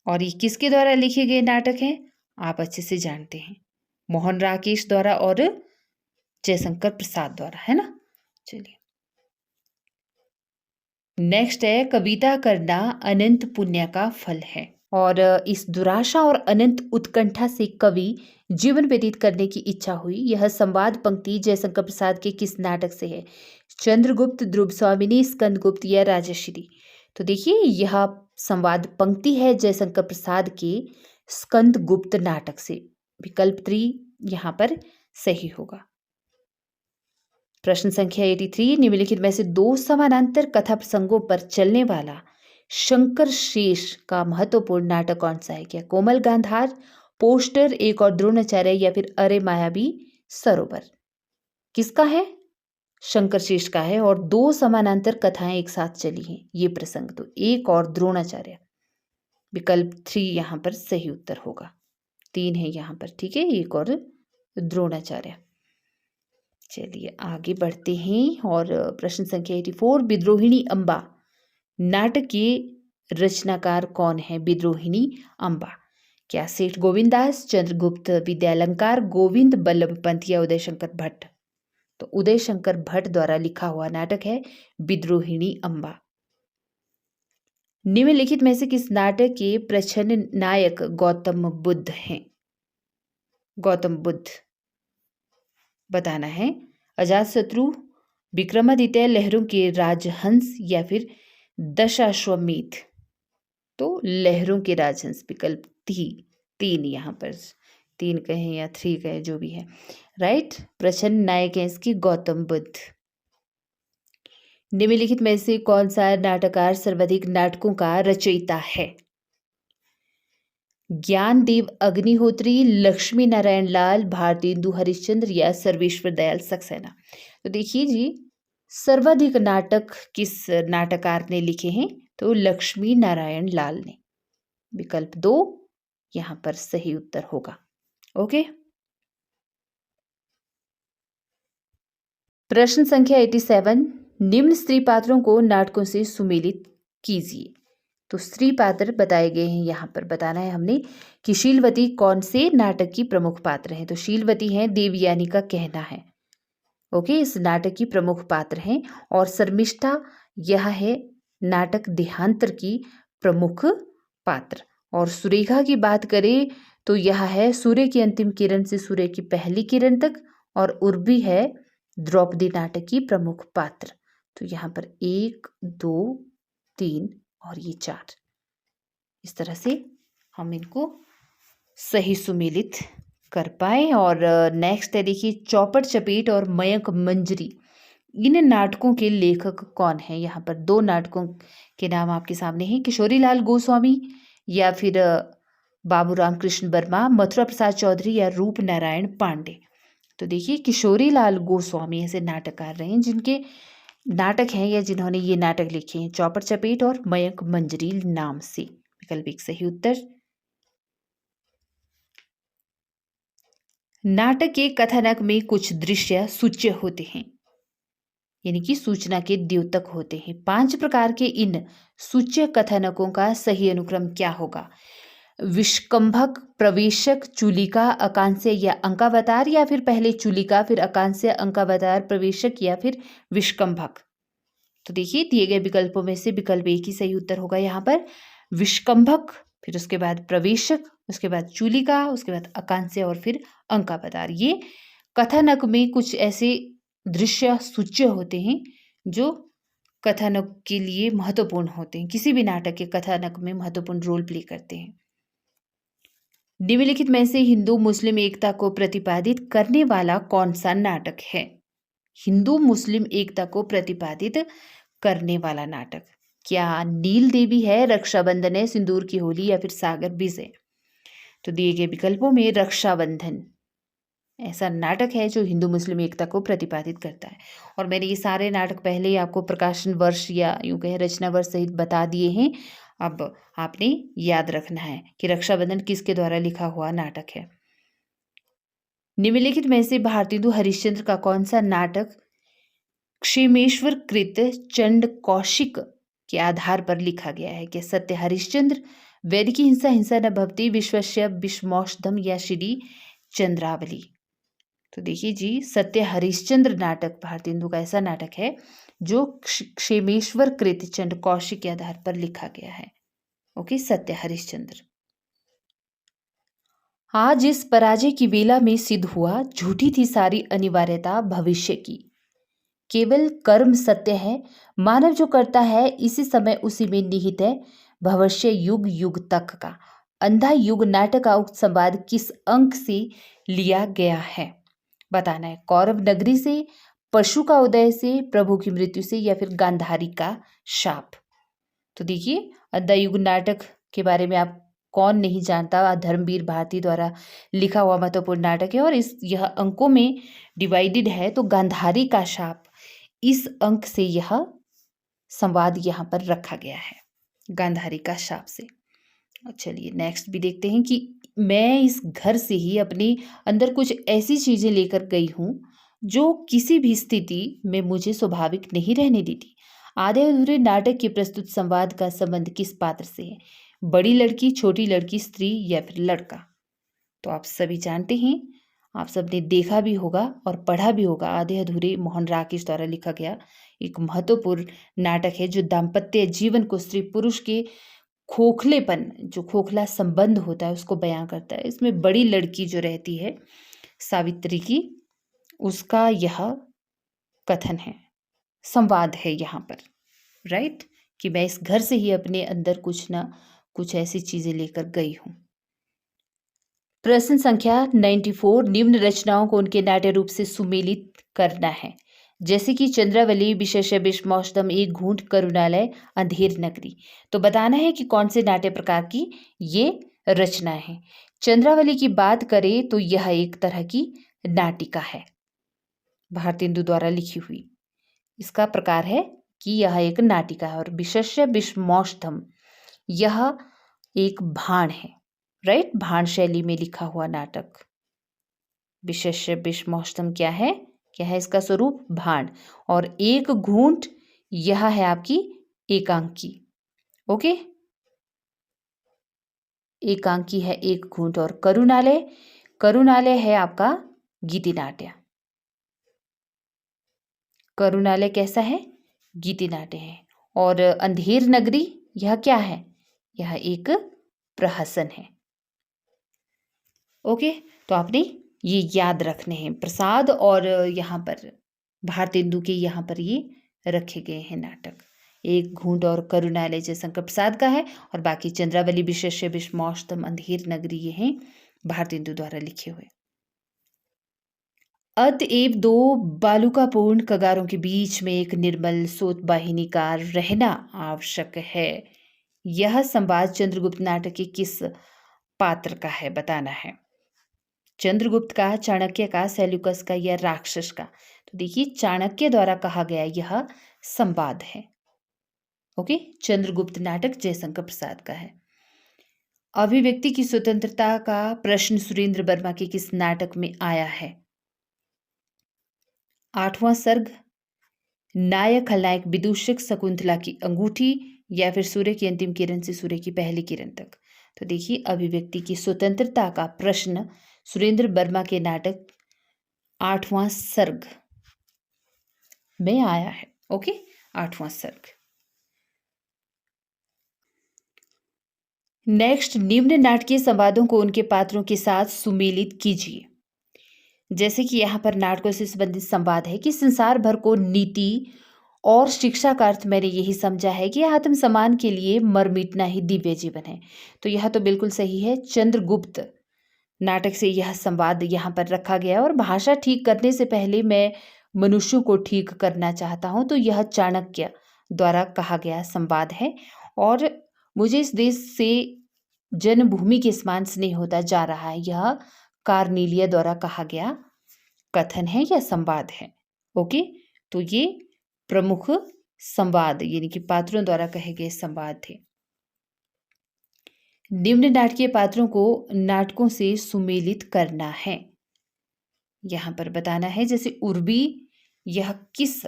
[SPEAKER 1] और ये किसके द्वारा लिखे गए नाटक हैं? आप अच्छे से जानते हैं, मोहन राकेश द्वारा और जयशंकर प्रसाद द्वारा, है ना। चलिए नेक्स्ट है, कविता करना अनंत पुण्य का फल है। और इस दुराशा और अनंत उत्कंठा से कवि जीवन व्यतीत करने की इच्छा हुई। यह संवाद पंक्ति जयशंकर प्रसाद के किस नाटक से है? चंद्रगुप्त, ध्रुव स्वामिनी, स्कंदगुप्त या राजश्री? तो देखिए, यह संवाद पंक्ति है जयशंकर प्रसाद के स्कंदगुप्त नाटक से। विकल्प 3 यहाँ पर सही होगा। प्रश्न संख्या 83, निम्नलिखित में से 2 समानांतर कथा प्रसंगों पर चलने वाला शंकर शेष का महत्वपूर्ण नाटक कौन सा है? क्या कोमल गांधार, पोस्टर, एक और द्रोणाचार्य या फिर अरे मायावी सरोवर? किसका है? शंकर शेष का है। और 2 समानांतर कथाएं एक साथ चली हैं ये प्रसंग, तो एक और द्रोणाचार्य। विकल्प 3 यहाँ पर सही उत्तर होगा। 3 है यहाँ पर, ठीक है, एक और द्रोणाचार्य। चलिए आगे बढ़ते हैं। और प्रश्न संख्या 84, विद्रोहिणी अम्बा नाटक के रचनाकार कौन है? विद्रोहिणी अम्बा। क्या सेठ गोविंदास, चंद्रगुप्त विद्यालंकार, गोविंद बल्लभ पंत या उदय शंकर भट्ट? तो उदय शंकर भट्ट द्वारा लिखा हुआ नाटक है विद्रोहिणी अम्बा। निम्नलिखित में से किस नाटक के प्रछन्न नायक गौतम बुद्ध हैं? गौतम बुद्ध बताना है। अजातशत्रु, विक्रमादित्य, लहरों के राजहंस या फिर दशाश्वमेध। तो लहरों के राजहंस विकल्प तीन यहाँ पर, तीन कहें या थ्री कहें जो भी है, राइट। प्रछन्न नायक है इसकी गौतम बुद्ध। निम्नलिखित में से कौन सा नाटककार सर्वाधिक नाटकों का रचयिता है? ज्ञानदेव अग्निहोत्री, लक्ष्मी नारायण लाल, भारतेंदु हरिश्चंद्र या सर्वेश्वर दयाल सक्सेना। तो देखिए जी, सर्वाधिक नाटक किस नाटककार ने लिखे हैं? तो लक्ष्मी नारायण लाल ने। विकल्प 2 यहां पर सही उत्तर होगा। ओके। प्रश्न संख्या 87, निम्न स्त्री पात्रों को नाटकों से सुमेलित कीजिए। तो स्त्री पात्र बताए गए हैं, यहाँ पर बताना है हमने कि शीलवती कौन से नाटक की प्रमुख पात्र है। तो शीलवती है देवयानी का कहना है, ओके, इस नाटक की प्रमुख पात्र हैं। और शर्मिष्ठा यह है नाटक देहांतर की प्रमुख पात्र। और सुरेखा की बात करें तो यह है सूर्य की अंतिम किरण से सूर्य की पहली किरण तक। और उर्वी है द्रौपदी नाटक की प्रमुख पात्र। तो यहाँ पर 1 2 3 और ये 4, इस तरह से हम इनको सही सुमेलित कर पाए। और नेक्स्ट है देखिए, चौपट चपेट और मयंक मंजरी, इन नाटकों के लेखक कौन है? यहाँ पर 2 नाटकों के नाम आपके सामने हैं, किशोरीलाल गोस्वामी या फिर बाबूराम कृष्ण वर्मा, मथुरा प्रसाद चौधरी या रूप नारायण पांडे। तो देखिए, किशोरीलाल गोस्वामी ऐसे नाटककार रहे हैं जिनके नाटक हैं या जिन्होंने ये नाटक लिखे हैं चौपट चपेट और मयंक मंजरी नाम से। विकल्प 1 सही उत्तर। नाटक के कथानक में कुछ दृश्य सूच्य होते हैं, यानी कि सूचना के द्योतक होते हैं। 5 प्रकार के इन सूच्य कथानकों का सही अनुक्रम क्या होगा? विष्कंभक, प्रवेशक, चूलिका, आकांक्षय या अंकावतार, या फिर पहले चूलिका फिर आकांक्षय, अंकावतार, प्रवेशक या फिर विष्कंभक। तो देखिए, दिए गए विकल्पों में से विकल्प 1 ही सही उत्तर होगा। यहाँ पर विष्कंभक, फिर उसके बाद प्रवेशक, उसके बाद चूलिका, उसके बाद आकांक्षय और फिर अंकावतार। ये कथानक में कुछ ऐसे दृश्य सूच्य होते हैं जो कथानक के लिए महत्वपूर्ण होते हैं, किसी भी नाटक के कथानक में महत्वपूर्ण रोल प्ले करते हैं। निम्नलिखित में से हिंदू मुस्लिम एकता को प्रतिपादित करने वाला कौन सा नाटक है? हिंदू मुस्लिम एकता को प्रतिपादित करने वाला नाटक क्या नील देवी है, रक्षाबंधन है, सिंदूर की होली या फिर सागर विजय? तो दिए गए विकल्पों में रक्षाबंधन ऐसा नाटक है जो हिंदू मुस्लिम एकता को प्रतिपादित करता है। और मैंने ये सारे नाटक पहले ही आपको प्रकाशन वर्ष या यूं कहें रचना वर्ष सहित बता दिए हैं। अब आपने याद रखना है कि रक्षाबंधन किसके द्वारा लिखा हुआ नाटक है। निम्नलिखित में से भारतेंदु हरिश्चंद्र का कौन सा नाटक क्षेमेश्वर कृत चंड कौशिक के आधार पर लिखा गया है? क्या सत्य हरिश्चंद्र, वैदिकी हिंसा, हिंसा न भवति, विश्वस्य विषमौषधम या श्री चंद्रावली? तो देखिए जी, सत्य हरिश्चंद्र नाटक भारतेंदु का ऐसा नाटक है जो क्षेमेश्वर कृत चंड कौशिक के आधार पर लिखा गया है। ओके, सत्य हरिश्चंद्र। आज इस पराजय की बेला में सिद्ध हुआ, झूठी थी सारी अनिवार्यता भविष्य की, केवल कर्म सत्य है, मानव जो करता है इसी समय उसी में निहित है, भविष्य युग युग तक का। अंधा युग नाटक का उक्त संवाद किस अंक से लिया गया है? बताना है। कौरव नगरी से, पशु का उदय से, प्रभु की मृत्यु से या फिर गांधारी का शाप? तो देखिए, अंधा युग नाटक के बारे में आप कौन नहीं जानता, धर्मवीर भारती द्वारा लिखा हुआ महत्वपूर्ण नाटक है और यह अंकों में डिवाइडेड है। तो गांधारी का शाप, इस अंक से यह संवाद यहाँ पर रखा गया है, गांधारी का शाप से। चलिए नेक्स्ट भी देखते हैं कि मैं इस घर से ही अपने अंदर कुछ ऐसी चीजें लेकर गई हूँ जो किसी भी स्थिति में मुझे स्वाभाविक नहीं रहने देती। आधे अधूरे नाटक के प्रस्तुत संवाद का संबंध किस पात्र से है? बड़ी लड़की, छोटी लड़की, स्त्री या फिर लड़का? तो आप सभी जानते हैं आप सबने देखा भी होगा और पढ़ा भी होगा। आधे अधूरे मोहन राकेश द्वारा लिखा गया एक महत्वपूर्ण नाटक है जो दाम्पत्य जीवन को स्त्री पुरुष के खोखलेपन, जो खोखला संबंध होता है, उसको बयां करता है। इसमें बड़ी लड़की जो रहती है सावित्री की, उसका यह कथन है, संवाद है यहाँ पर, राइट, कि मैं इस घर से ही अपने अंदर कुछ ना कुछ ऐसी चीजें लेकर गई हूं। प्रश्न संख्या 94, निम्न रचनाओं को उनके नाट्य रूप से सुमेलित करना है, जैसे कि चंद्रावली, विशेष्य विषमौसम, एक घूंट, करुणालय, अंधेर नगरी। तो बताना है कि कौन से नाट्य प्रकार की ये रचनाएं हैं। चंद्रावली की बात करें तो यह एक तरह की नाटिका है, भारतेंदु द्वारा लिखी हुई। इसका प्रकार है कि यह एक नाटिका है। और विशेष्य विषमौसम यह एक भाण है, राइट, भाण शैली में लिखा हुआ नाटक। विशेष्य विषमौसम क्या है? क्या है इसका स्वरूप? भाण। और एक घूंट यह है आपकी एकांकी। ओके, एकांकी है एक घूंट। और करुणालय, करुणालय है आपका गीति नाट्य। करुणालय कैसा है? गीति नाट्य है। और अंधेर नगरी यह क्या है? यह एक प्रहसन है। ओके, तो आपने ये याद रखने हैं। प्रसाद और यहाँ पर भारतेंदु के यहाँ पर ये रखे गए हैं नाटक। एक घूंट और करुणालय जयशंकर प्रसाद का है, और बाकी चंद्रावली, विशेष्य विषमौसम, अंधेर नगरी ये हैं भारतेंदु द्वारा लिखे हुए। अतएव दो बालुकापूर्ण कगारों के बीच में एक निर्मल सोतवाहिनी का रहना आवश्यक है। यह संवाद चंद्रगुप्त नाटक के किस पात्र का है बताना है। चंद्रगुप्त का, चाणक्य का, सेल्यूकस का या राक्षस का? तो देखिए, चाणक्य द्वारा कहा गया यह संवाद है। ओके, चंद्रगुप्त नाटक जयशंकर प्रसाद का है। अभिव्यक्ति की स्वतंत्रता का प्रश्न सुरेंद्र वर्मा के किस नाटक में आया है? 8वां सर्ग, नायक खलनायक विदूषक, शकुंतला की अंगूठी, या फिर सूर्य की अंतिम किरण से सूर्य की पहली किरण तक? तो देखिए, अभिव्यक्ति की स्वतंत्रता का प्रश्न सुरेंद्र वर्मा के नाटक 8वां सर्ग में आया है। ओके, 8वां सर्ग। नेक्स्ट, निम्न नाटकीय संवादों को उनके पात्रों के साथ सुमेलित कीजिए। जैसे कि यहाँ पर नाटकों से संबंधित संवाद है कि संसार भर को नीति और शिक्षा का अर्थ मैंने यही समझा है कि आत्म सम्मान के लिए मर मिटना ही दिव्य जीवन है। तो यह तो बिल्कुल सही है। चंद्रगुप्त नाटक से यह संवाद यहाँ पर रखा गया। और भाषा ठीक करने से पहले मैं मनुष्यों को ठीक करना चाहता हूँ, तो यह चाणक्य द्वारा कहा गया संवाद है। और मुझे इस देश से जन्मभूमि के समान स्नेह होता जा रहा है, यह कार्नेलिया द्वारा कहा गया कथन है या संवाद है। ओके, तो ये प्रमुख संवाद यानी कि पात्रों द्वारा कहे गए संवाद थे। निम्न नाटकीय पात्रों को नाटकों से सुमेलित करना है, यहां पर बताना है। जैसे उर्वी, यह किस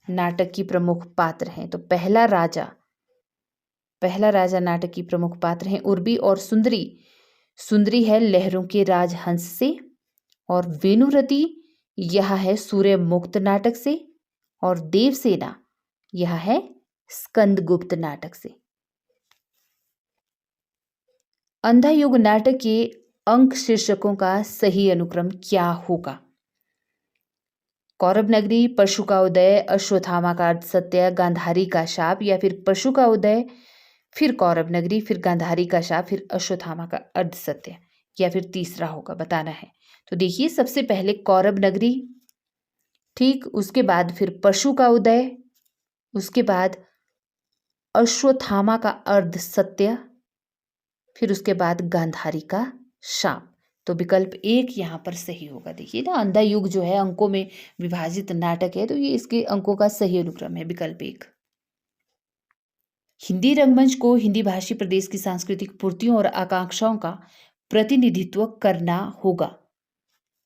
[SPEAKER 1] नाटक की प्रमुख पात्र हैं? तो पहला राजा, पहला राजा नाटक की प्रमुख पात्र हैं उर्वी। और सुंदरी, सुंदरी है लहरों के राजहंस से। और वेणुरति यह है सूर्य मुक्त नाटक से। और देवसेना यह है स्कंदगुप्त नाटक से। अंधा युग नाटक के अंक शीर्षकों का सही अनुक्रम क्या होगा? कौरव नगरी, पशु का उदय, अश्वत्थामा का अर्धसत्य, गांधारी का शाप, या फिर पशु का उदय, फिर कौरव नगरी, फिर गांधारी का शाप, फिर अश्वत्थामा का अर्धसत्य, या फिर तीसरा होगा बताना है। तो देखिए, सबसे पहले कौरव नगरी, ठीक, उसके बाद फिर पशु का उदय, उसके बाद अश्वत्थामा का अर्धसत्य, फिर उसके बाद गांधारी का शाप। तो विकल्प 1 यहाँ पर सही होगा। देखिए ना, अंधा युग जो है अंकों में विभाजित नाटक है, तो ये इसके अंकों का सही अनुक्रम है, विकल्प 1। हिंदी रंगमंच को हिंदी भाषी प्रदेश की सांस्कृतिक पूर्तियों और आकांक्षाओं का प्रतिनिधित्व करना होगा।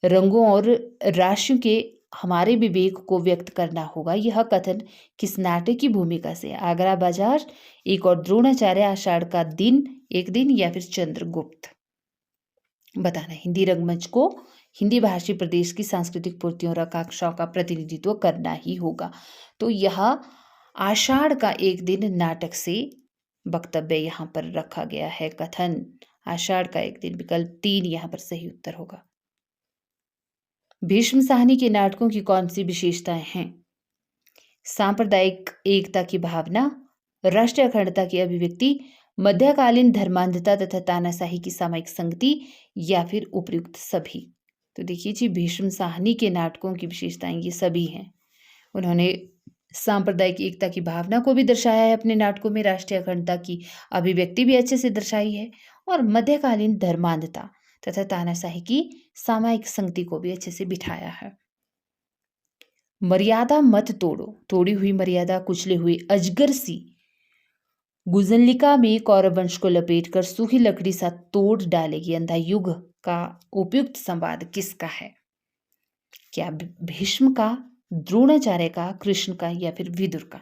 [SPEAKER 1] रंगों और राशियों के हमारे विवेक को व्यक्त करना होगा। यह कथन किस नाटक की भूमिका से? आगरा बाजार, एक और द्रोणाचार्य, आषाढ़ का दिन, एक दिन, या फिर चंद्रगुप्त? बताना, हिंदी रंगमंच को हिंदी भाषी प्रदेश की सांस्कृतिक पूर्तियों और आकांक्षाओं का प्रतिनिधित्व करना ही होगा। तो यह आषाढ़ का एक दिन नाटक से वक्तव्य यहाँ पर रखा गया है। कथन आषाढ़ का एक दिन, विकल्प 3 यहाँ पर सही उत्तर होगा। भीष्म साहनी के नाटकों की कौन सी विशेषताएं हैं? सांप्रदायिक एकता की भावना, राष्ट्रीय अखंडता की अभिव्यक्ति, मध्यकालीन धर्मांधता तथा तानाशाही की सामयिक संगति, या फिर उपयुक्त सभी। तो देखिए जी, भीष्म साहनी के नाटकों की विशेषताएं ये सभी हैं। उन्होंने सांप्रदायिक एकता की भावना को भी दर्शाया है अपने नाटकों में, राष्ट्रीय अखंडता की अभिव्यक्ति भी अच्छे से दर्शाई है, और मध्यकालीन धर्मांधता तथा तानाशाही की सामयिक संगति को भी अच्छे से बिठाया है। मर्यादा मत तोड़ो, तोड़ी हुई मर्यादा कुचले हुए अजगर सी गुजनलिका में कौरव वंश को लपेटकर सूखी लकड़ी सा तोड़ डालेगी अंधा युग का उपयुक्त संवाद किसका है? क्या भीष्म का, द्रोणाचार्य का, कृष्ण का, या फिर विदुर का?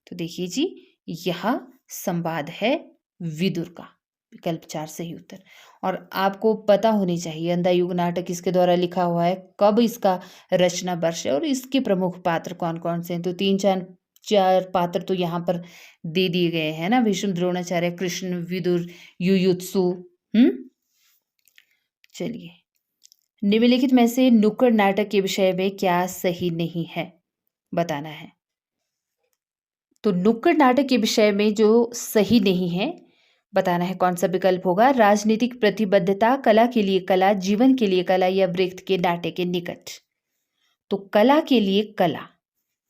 [SPEAKER 1] तो देखिए जी, यह संवाद है विदुर का, विकल्प 4 सही उत्तर। और आपको पता होनी चाहिए अंधा युग नाटक किसके द्वारा लिखा हुआ है, कब इसका रचना वर्ष है और इसके प्रमुख पात्र कौन कौन से हैं। तो 3-4 पात्र तो यहाँ पर दे दिए गए हैं ना, भीष्म, द्रोणाचार्य, कृष्ण, विदुर, युयुत्सु। चलिए, निम्नलिखित में से नुक्कड़ नाटक के विषय में क्या सही नहीं है, बताना है। तो नुक्कड़ नाटक के विषय में जो सही नहीं है बताना है, कौन सा विकल्प होगा? राजनीतिक प्रतिबद्धता, कला के लिए कला, जीवन के लिए कला, या वृत्त के नाट्य के निकट। तो कला के लिए कला,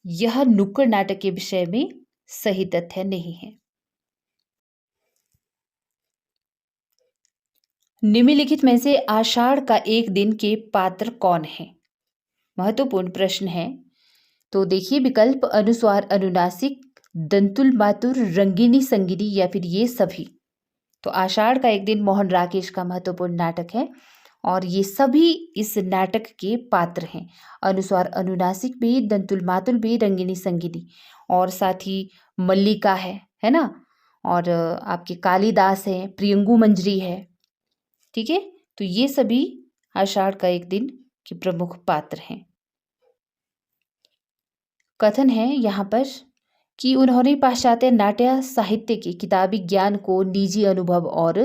[SPEAKER 1] यह नुक्कड़ नाटक के विषय में सही तथ्य नहीं है। निम्नलिखित में से आषाढ़ का एक दिन के पात्र कौन है? महत्वपूर्ण प्रश्न है। तो देखिए, विकल्प अनुस्वार अनुनासिक, दंतुल मातुर, रंगीनी संगीनी, या फिर ये सभी। तो आषाढ़ का एक दिन मोहन राकेश का महत्वपूर्ण नाटक है और ये सभी इस नाटक के पात्र हैं। अनुस्वार अनुनासिक भी, दंतुल मातुल भी, रंगीनी संगीनी, और साथ ही मल्लिका है ना, और आपके कालिदास है, प्रियंगु मंजरी है। ठीक है, तो ये सभी आषाढ़ का एक दिन के प्रमुख पात्र हैं। कथन है यहाँ पर कि उन्होंने पाश्चात्य नाट्य साहित्य के किताबी ज्ञान को निजी अनुभव और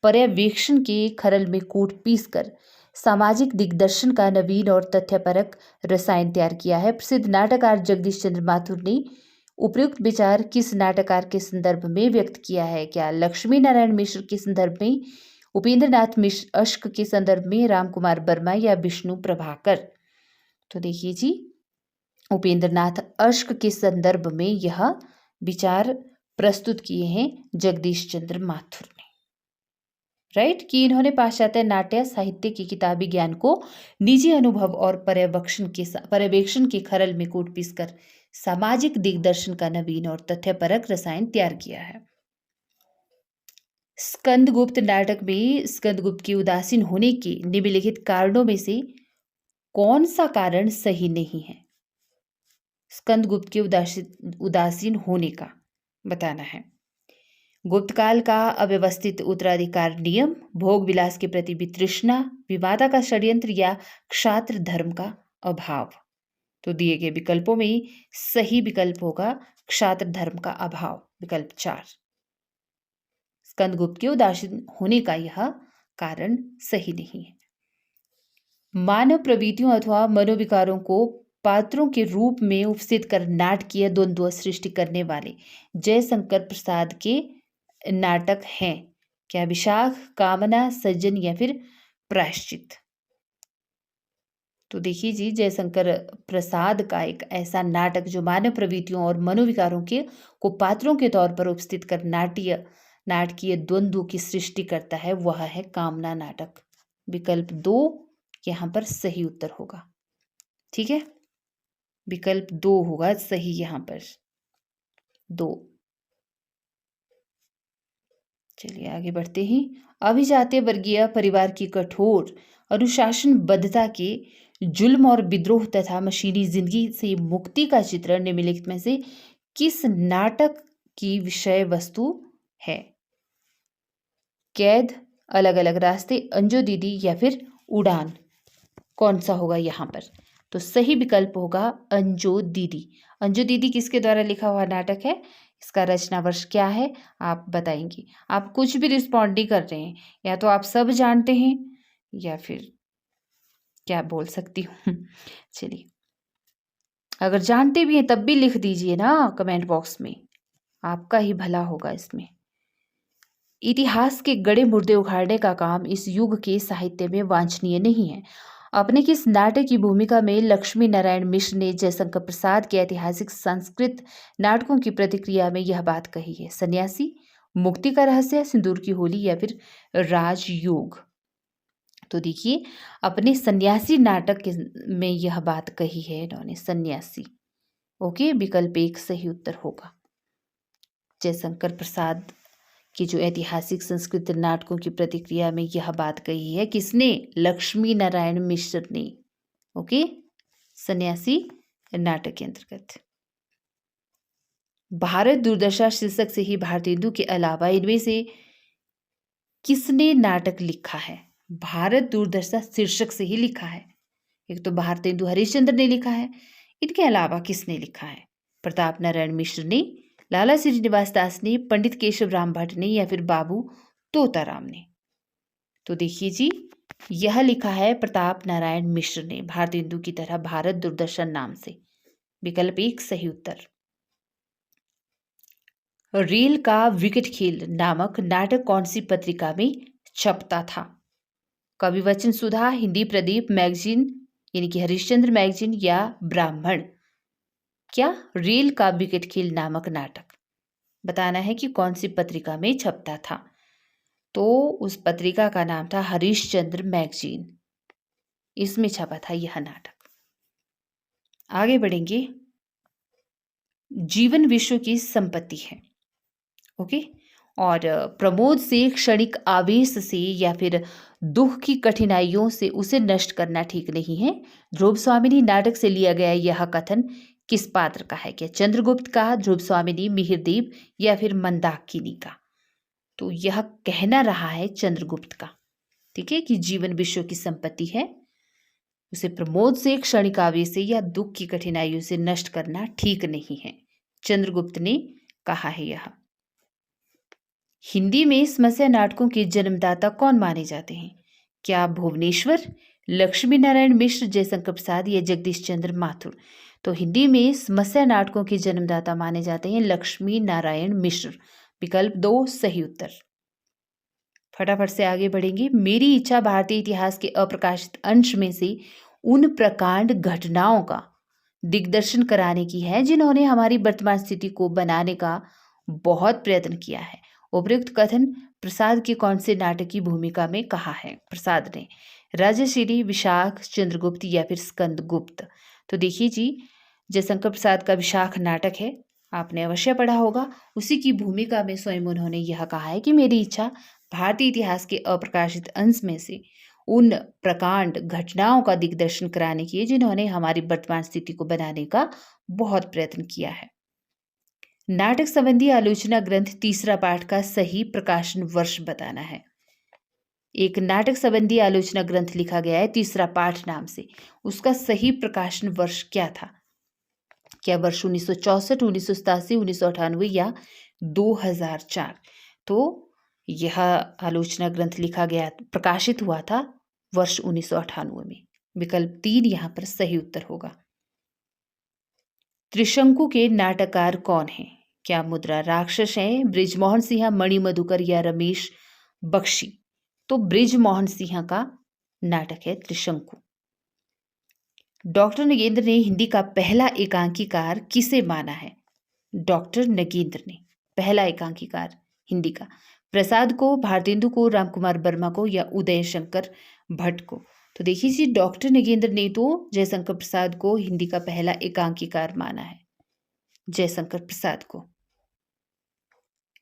[SPEAKER 1] पर्यवेक्षण के खरल में कूट पीस कर सामाजिक दिग्दर्शन का नवीन और तथ्यपरक रसायन तैयार किया है। प्रसिद्ध नाटककार जगदीश चंद्र माथुर ने उपयुक्त विचार किस नाटककार के संदर्भ में व्यक्त किया है? क्या लक्ष्मी नारायण मिश्र के संदर्भ में, उपेंद्र नाथ मिश्र अश्क के संदर्भ में, राम कुमार वर्मा, या विष्णु प्रभाकर? तो देखिए जी, उपेंद्र नाथ अश्क के संदर्भ में यह विचार प्रस्तुत किए हैं जगदीश चंद्र माथुर ने, राइट, कि इन्होंने पाश्चात्य नाट्य साहित्य के किताबी ज्ञान को निजी अनुभव और पर्यवेक्षण के खरल में कूट पीस कर सामाजिक दिग्दर्शन का नवीन और तथ्यपरक रसायन तैयार किया है। स्कंदगुप्त नाटक में स्कंदगुप्त के उदासीन होने के निम्नलिखित कारणों में से कौन सा कारण सही नहीं है? स्कंदगुप्त के उदासीन होने का बताना है। गुप्तकाल का अव्यवस्थित उत्तराधिकार नियम, भोग विलास के प्रति वितृष्णा, विवादा का षड्यंत्र, या क्षात्र धर्म का अभाव। तो दिए गए विकल्पों में सही विकल्प होगा क्षात्र धर्म का अभाव, विकल्प 4। स्कंदगुप्त के उदासीन होने का यह कारण सही नहीं है। मानव प्रवृत्तियों अथवा मनोविकारों को पात्रों के रूप में उपस्थित कर नाटकीय द्वंद्व सृष्टि करने वाले जयशंकर प्रसाद के नाटक हैं। क्या विशाख, कामना, सज्जन, या फिर प्रायश्चित? तो देखिए जी, जयशंकर प्रसाद का एक ऐसा नाटक जो मानव प्रवृत्तियों और मनोविकारों के को पात्रों के तौर पर उपस्थित कर नाटकीय द्वंद्व की सृष्टि करता है, वह है कामना नाटक। विकल्प 2 यहाँ पर सही उत्तर होगा। ठीक है, विकल्प 2 होगा सही यहाँ पर, 2। चलिए आगे बढ़ते ही। अभिजातीय वर्गीय परिवार की कठोर अनुशासनबद्धता के जुल्म और विद्रोह तथा मशीनी जिंदगी से मुक्ति का चित्रण निम्नलिखित में से किस नाटक की विषय वस्तु है? कैद, अलग अलग रास्ते, अंजू दीदी, या फिर उड़ान? कौन सा होगा यहाँ पर? तो सही विकल्प होगा अंजो दीदी। अंजो दीदी किसके द्वारा लिखा हुआ नाटक है? इसका रचना वर्ष क्या है आप बताएंगे। आप कुछ भी रिस्पॉन्ड नहीं कर रहे हैं, या तो आप सब जानते हैं या फिर क्या बोल सकती हूँ। चलिए, अगर जानते भी हैं तब भी लिख दीजिए ना कमेंट बॉक्स में, आपका ही भला होगा इसमें। इतिहास के गड़े मुर्दे उखाड़ने का काम इस युग के साहित्य में वांछनीय नहीं है। अपने किस नाटक की भूमिका में लक्ष्मी नारायण मिश्र ने जयशंकर प्रसाद के ऐतिहासिक संस्कृत नाटकों की प्रतिक्रिया में यह बात कही है? सन्यासी, मुक्ति का रहस्य, सिंदूर की होली या फिर राजयोग? तो देखिए, अपने सन्यासी नाटक में यह बात कही है इन्होंने, सन्यासी। ओके, विकल्प एक सही उत्तर होगा। जयशंकर प्रसाद की जो ऐतिहासिक संस्कृत नाटकों की प्रतिक्रिया में यह बात कही है, किसने? लक्ष्मी नारायण मिश्र ने। ओके, सन्यासी नाटक के अंतर्गत। भारत दुर्दशा शीर्षक से ही भारतेंदु के अलावा इनमें से किसने नाटक लिखा है? भारत दुर्दशा शीर्षक से ही लिखा है। एक तो भारतेंदु हरिश्चंद्र ने लिखा है, इनके अलावा किसने लिखा है? प्रताप नारायण मिश्र ने, लाला श्रीनिवास दास ने, पंडित केशव राम भट्ट ने या फिर बाबू तोताराम ने? तो देखिए जी, यह लिखा है प्रताप नारायण मिश्र ने, भारतेंदु की तरह भारत दूरदर्शन नाम से। विकल्प एक सही उत्तर। रेल का विकेट खेल नामक नाटक कौन सी पत्रिका में छपता था? कवि वचन सुधा, हिंदी प्रदीप मैगजीन यानी कि हरिश्चंद्र मैगजीन या ब्राह्मण? क्या? रेल का विकेट खेल नामक नाटक बताना है कि कौन सी पत्रिका में छपता था। तो उस पत्रिका का नाम था हरिश्चंद्र मैगजीन, इसमें छपा था यह नाटक। आगे बढ़ेंगे। जीवन विश्व की संपत्ति है। ओके, और प्रमोद से, क्षणिक आवेश से या फिर दुख की कठिनाइयों से उसे नष्ट करना ठीक नहीं है। ध्रुव स्वामिनी नाटक से लिया गया यह कथन किस पात्र का है? क्या चंद्रगुप्त का, ध्रुव स्वामिनी, मिहिरदेव या फिर मंदाकिनी का? तो यह कहना रहा है चंद्रगुप्त का। ठीक है, कि जीवन विश्व की संपत्ति है, उसे प्रमोद से, क्षणिक आवेश से या दुख की कठिनाइयों से नष्ट करना ठीक नहीं है। चंद्रगुप्त ने कहा है यह। हिंदी में समस्या नाटकों के जन्मदाता कौन माने जाते हैं? क्या भुवनेश्वर, लक्ष्मी नारायण मिश्र, जयशंकर प्रसाद या जगदीश चंद्र माथुर? तो हिंदी में समस्या नाटकों के जन्मदाता माने जाते हैं लक्ष्मी नारायण मिश्र। विकल्प दो सही उत्तर। फटाफट से आगे बढ़ेंगे। मेरी इच्छा भारतीय इतिहास के अप्रकाशित अंश में से उन प्रकांड घटनाओं का दिग्दर्शन कराने की है जिन्होंने हमारी वर्तमान स्थिति को बनाने का बहुत प्रयत्न किया है। उपयुक्त कथन प्रसाद के कौन से नाटक की भूमिका में कहा है? प्रसाद ने राजश्री, विशाख, चंद्रगुप्त या फिर स्कंदगुप्त? तो देखिए जी, जयशंकर प्रसाद का विशाख नाटक है, आपने अवश्य पढ़ा होगा। उसी की भूमिका में स्वयं उन्होंने यह कहा है कि मेरी इच्छा भारतीय इतिहास के अप्रकाशित अंश में से उन प्रकांड घटनाओं का दिग्दर्शन कराने की है जिन्होंने हमारी वर्तमान स्थिति को बनाने का बहुत प्रयत्न किया है। नाटक संबंधी आलोचना ग्रंथ तीसरा पाठ का सही प्रकाशन वर्ष बताना है। एक नाटक संबंधी आलोचना ग्रंथ लिखा गया है तीसरा पाठ नाम से, उसका सही प्रकाशन वर्ष क्या था? क्या वर्ष 1964, 1987, 1998 या 2004? तो यह आलोचना ग्रंथ लिखा गया, प्रकाशित हुआ था वर्ष 1998 में। विकल्प 3 यहाँ पर सही उत्तर होगा। त्रिशंकु के नाटककार कौन हैं? क्या मुद्रा राक्षस हैं, बृजमोहन सिंह, मणि मधुकर या रमेश बख्शी? तो बृजमोहन सिंह का नाटक है त्रिशंकु। डॉक्टर नगेंद्र ने हिंदी का पहला एकांकीकार किसे माना है? डॉक्टर नगेंद्र ने पहला एकांकीकार हिंदी का। प्रसाद को, भारतेंदु को, रामकुमार वर्मा को या उदय शंकर भट्ट को? तो देखिए जी, डॉक्टर नगेंद्र ने तो जयशंकर प्रसाद को हिंदी का पहला एकांकीकार माना है, जयशंकर प्रसाद को।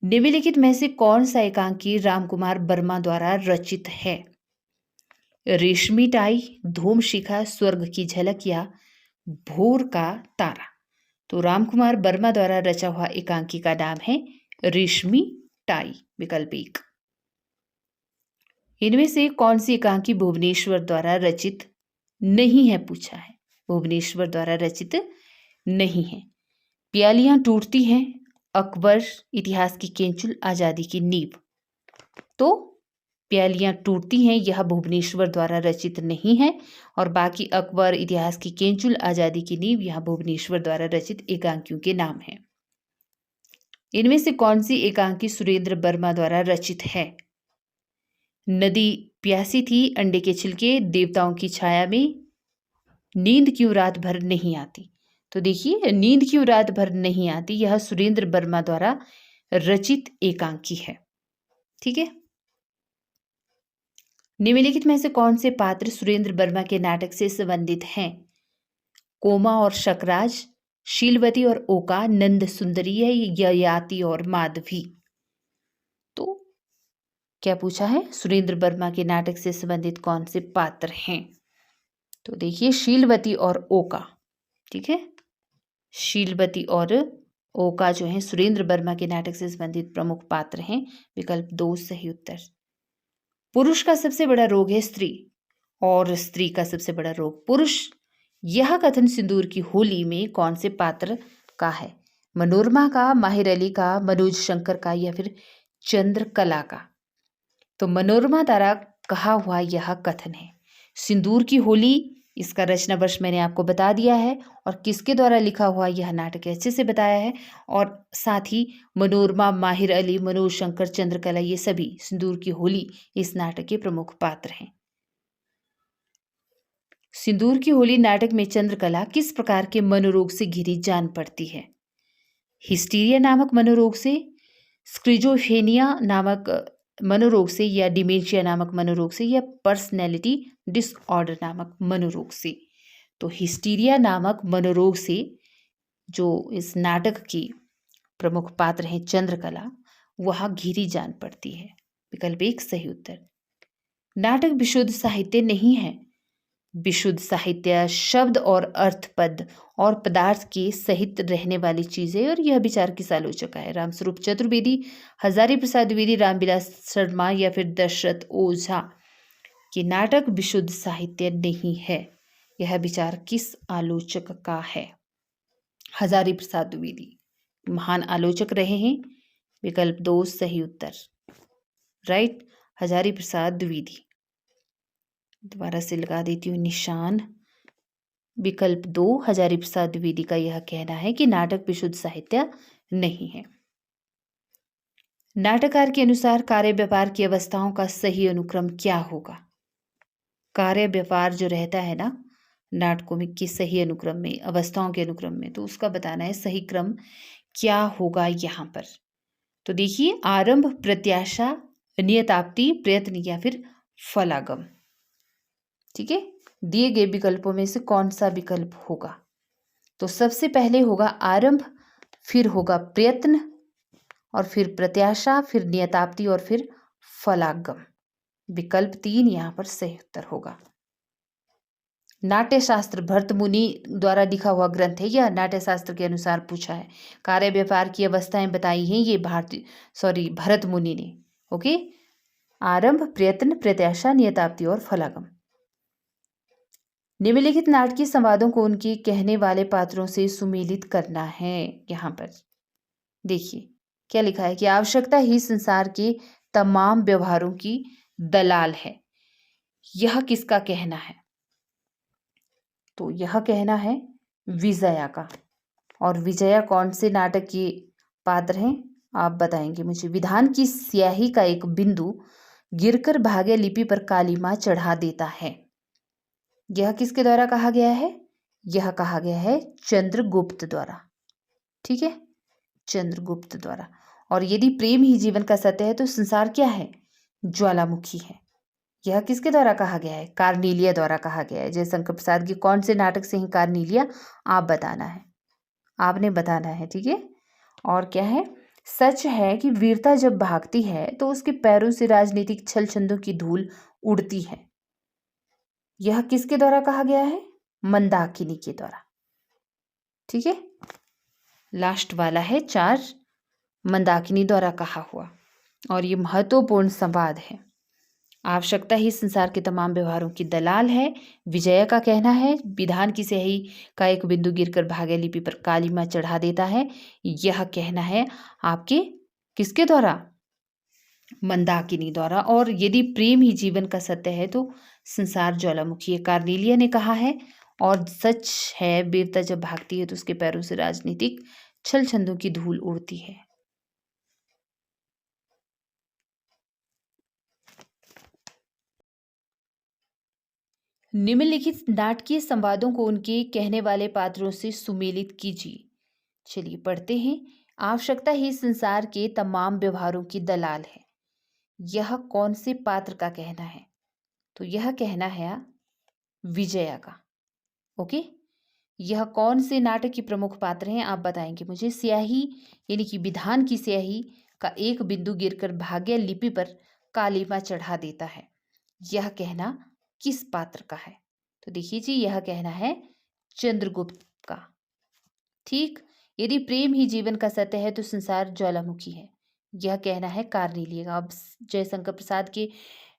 [SPEAKER 1] निम्नलिखित में से कौन सा एकांकी रामकुमार वर्मा द्वारा रचित है? रेशमी टाई, धूम शिखा, स्वर्ग की झलक या भोर का तारा? तो रामकुमार वर्मा द्वारा रचा हुआ एकांकी का नाम है रेशमी टाई। विकल्प 1। इनमें से कौन सी एकांकी भुवनेश्वर द्वारा रचित नहीं है पूछा है, भुवनेश्वर द्वारा रचित नहीं है। प्यालियां टूटती हैं, अकबर, इतिहास की केंचुल, आजादी की नींव। तो प्यालियां टूटती हैं यह भुवनेश्वर द्वारा रचित नहीं है, और बाकी अकबर, इतिहास की केंचुल, आजादी की नींव यह भुवनेश्वर द्वारा रचित एकांकियों के नाम हैं। इनमें से कौन सी एकांकी सुरेंद्र वर्मा द्वारा रचित है? नदी प्यासी थी, अंडे के छिलके, देवताओं की छाया में, नींद क्यों रात भर नहीं आती। तो देखिए, नींद क्यों रात भर नहीं आती यह सुरेंद्र वर्मा द्वारा रचित एकांकी है। ठीक है। निम्नलिखित में से कौन से पात्र सुरेंद्र वर्मा के नाटक से संबंधित हैं? कोमा और शकराज, शीलवती और ओका, नंद सुंदरी है, ययाति और माधवी। तो क्या पूछा है? सुरेंद्र वर्मा के नाटक से संबंधित कौन से पात्र हैं? तो देखिए, शीलवती और ओका। ठीक है, शीलवती और ओका जो है सुरेंद्र वर्मा के नाटक से संबंधित प्रमुख पात्र हैं। विकल्प 2 सही उत्तर। पुरुष का सबसे बड़ा रोग है स्त्री, और स्त्री का सबसे बड़ा रोग पुरुष। यह कथन सिंदूर की होली में कौन से पात्र का है? मनोरमा का, माहिर अली का, मनोज शंकर का, या फिर चंद्रकला का? तो मनोरमा द्वारा कहा हुआ यह कथन है। सिंदूर की होली, इसका रचना वर्ष मैंने आपको बता दिया है, और किसके द्वारा लिखा हुआ यह नाटक अच्छे से बताया है। और साथ ही मनोरमा, माहिर अली, मनोज शंकर, चंद्रकला, ये सभी सिंदूर की होली इस नाटक के प्रमुख पात्र हैं। सिंदूर की होली नाटक में चंद्रकला किस प्रकार के मनोरोग से घिरी जान पड़ती है? हिस्टीरिया नामक मनोरोग से, स्क्रिजोफेनिया नामक मनोरोग से, या डिमेंशिया नामक मनोरोग से, या पर्सनैलिटी डिसऑर्डर नामक मनोरोग से? तो हिस्टीरिया नामक मनोरोग से जो इस नाटक की प्रमुख पात्र है चंद्रकला, वह घिरी जान पड़ती है। विकल्प 1 सही उत्तर। नाटक विशुद्ध साहित्य नहीं है। विशुद्ध साहित्य शब्द और अर्थपद और पदार्थ के सहित रहने वाली चीजें, और यह विचार किस आलोचक का है? रामस्वरूप चतुर्वेदी, हजारी प्रसाद द्विवेदी, रामविलास शर्मा, या फिर दशरथ ओझा। कि नाटक विशुद्ध साहित्य नहीं है, यह विचार किस आलोचक का है? हजारी प्रसाद द्विवेदी महान आलोचक रहे हैं। विकल्प 2 सही उत्तर। राइट, हजारी प्रसाद द्विवेदी। दोबारा से लगा देती हूँ निशान। विकल्प 2 हजारी प्रसाद द्विवेदी का यह कहना है कि नाटक विशुद्ध साहित्य नहीं है। नाटककार के अनुसार कार्य व्यापार की अवस्थाओं का सही अनुक्रम क्या होगा? कार्य व्यापार जो रहता है ना नाटकों में, कि सही अनुक्रम में, अवस्थाओं के अनुक्रम में, तो उसका बताना है सही क्रम क्या होगा यहाँ पर। तो देखिए, आरंभ, प्रत्याशा, नियताप्ति, प्रयत्न, या फिर फलागम। ठीक है, दिए गए विकल्पों में से कौन सा विकल्प होगा? तो सबसे पहले होगा आरंभ, फिर होगा प्रयत्न, और फिर प्रत्याशा, फिर नियताप्ति, और फिर फलागम। विकल्प 3 यहाँ पर सही उत्तर होगा। नाट्यशास्त्र भरत मुनि द्वारा लिखा हुआ ग्रंथ है, यह नाट्यशास्त्र के अनुसार पूछा है। कार्य व्यापार की अवस्थाएं बताई हैं ये भरत मुनि ने। ओके, आरंभ, प्रयत्न, प्रत्याशा, नियताप्ति और फलागम। निम्नलिखित नाटकीय संवादों को उनके कहने वाले पात्रों से सुमेलित करना है। यहाँ पर देखिए क्या लिखा है कि आवश्यकता ही संसार के तमाम व्यवहारों की दलाल है। यह किसका कहना है? तो यह कहना है विजया का। और विजया कौन से नाटक के पात्र हैं आप बताएंगे मुझे। विधान की स्याही का एक बिंदु गिरकर भाग्य लिपि पर काली मां चढ़ा देता है। यह किसके द्वारा कहा गया है? यह कहा गया है चंद्रगुप्त द्वारा। ठीक है, चंद्रगुप्त द्वारा। और यदि प्रेम ही जीवन का सत्य है तो संसार क्या है? ज्वालामुखी है। यह किसके द्वारा कहा गया है? कार्नेलिया द्वारा कहा गया है। जयशंकर प्रसाद की कौन से नाटक से है कार्नेलिया? आप बताना है, आपने बताना है। ठीक है, और क्या है? सच है कि वीरता जब भागती है तो उसके पैरों से राजनीतिक छल छंदों की धूल उड़ती है। यह किसके द्वारा कहा गया है? मंदाकिनी के द्वारा। ठीक है, लास्ट वाला है 4, मंदाकिनी द्वारा कहा हुआ, और ये महत्वपूर्ण संवाद है। आवश्यकता ही संसार के तमाम व्यवहारों की दलाल है। विजया का कहना है विधान की स्याही का एक बिंदु गिरकर भाग्य लिपि पर कालिमा चढ़ा देता है। यह कहना है आपके किसके द्वारा? मंदाकिनी द्वारा। और यदि प्रेम ही जीवन का सत्य है तो संसार ज्वालामुखी है, कार्नेलिया ने कहा है। और सच है वीरता जब भागती है तो उसके पैरों से राजनीतिक छल छंदों की धूल उड़ती है। निम्नलिखित नाटकीय संवादों को उनके कहने वाले पात्रों से सुमेलित कीजिए। चलिए पढ़ते हैं। आवश्यकता ही संसार के तमाम व्यवहारों की दलाल है। यह कौन से पात्र का कहना है? तो यह कहना है विजया का। ओके, यह कौन से नाटक के प्रमुख पात्र हैं आप बताएंगे मुझे। स्याही यानी कि विधान की स्याही का एक बिंदु गिरकर भाग्य लिपि पर कालिमा चढ़ा देता है, यह कहना किस पात्र का है? तो देखिए जी, यह कहना है चंद्रगुप्त का। ठीक। यदि प्रेम ही जीवन का सत्य है तो संसार ज्वालामुखी है, यह कहना है कार्नेलिया का। अब जयशंकर प्रसाद के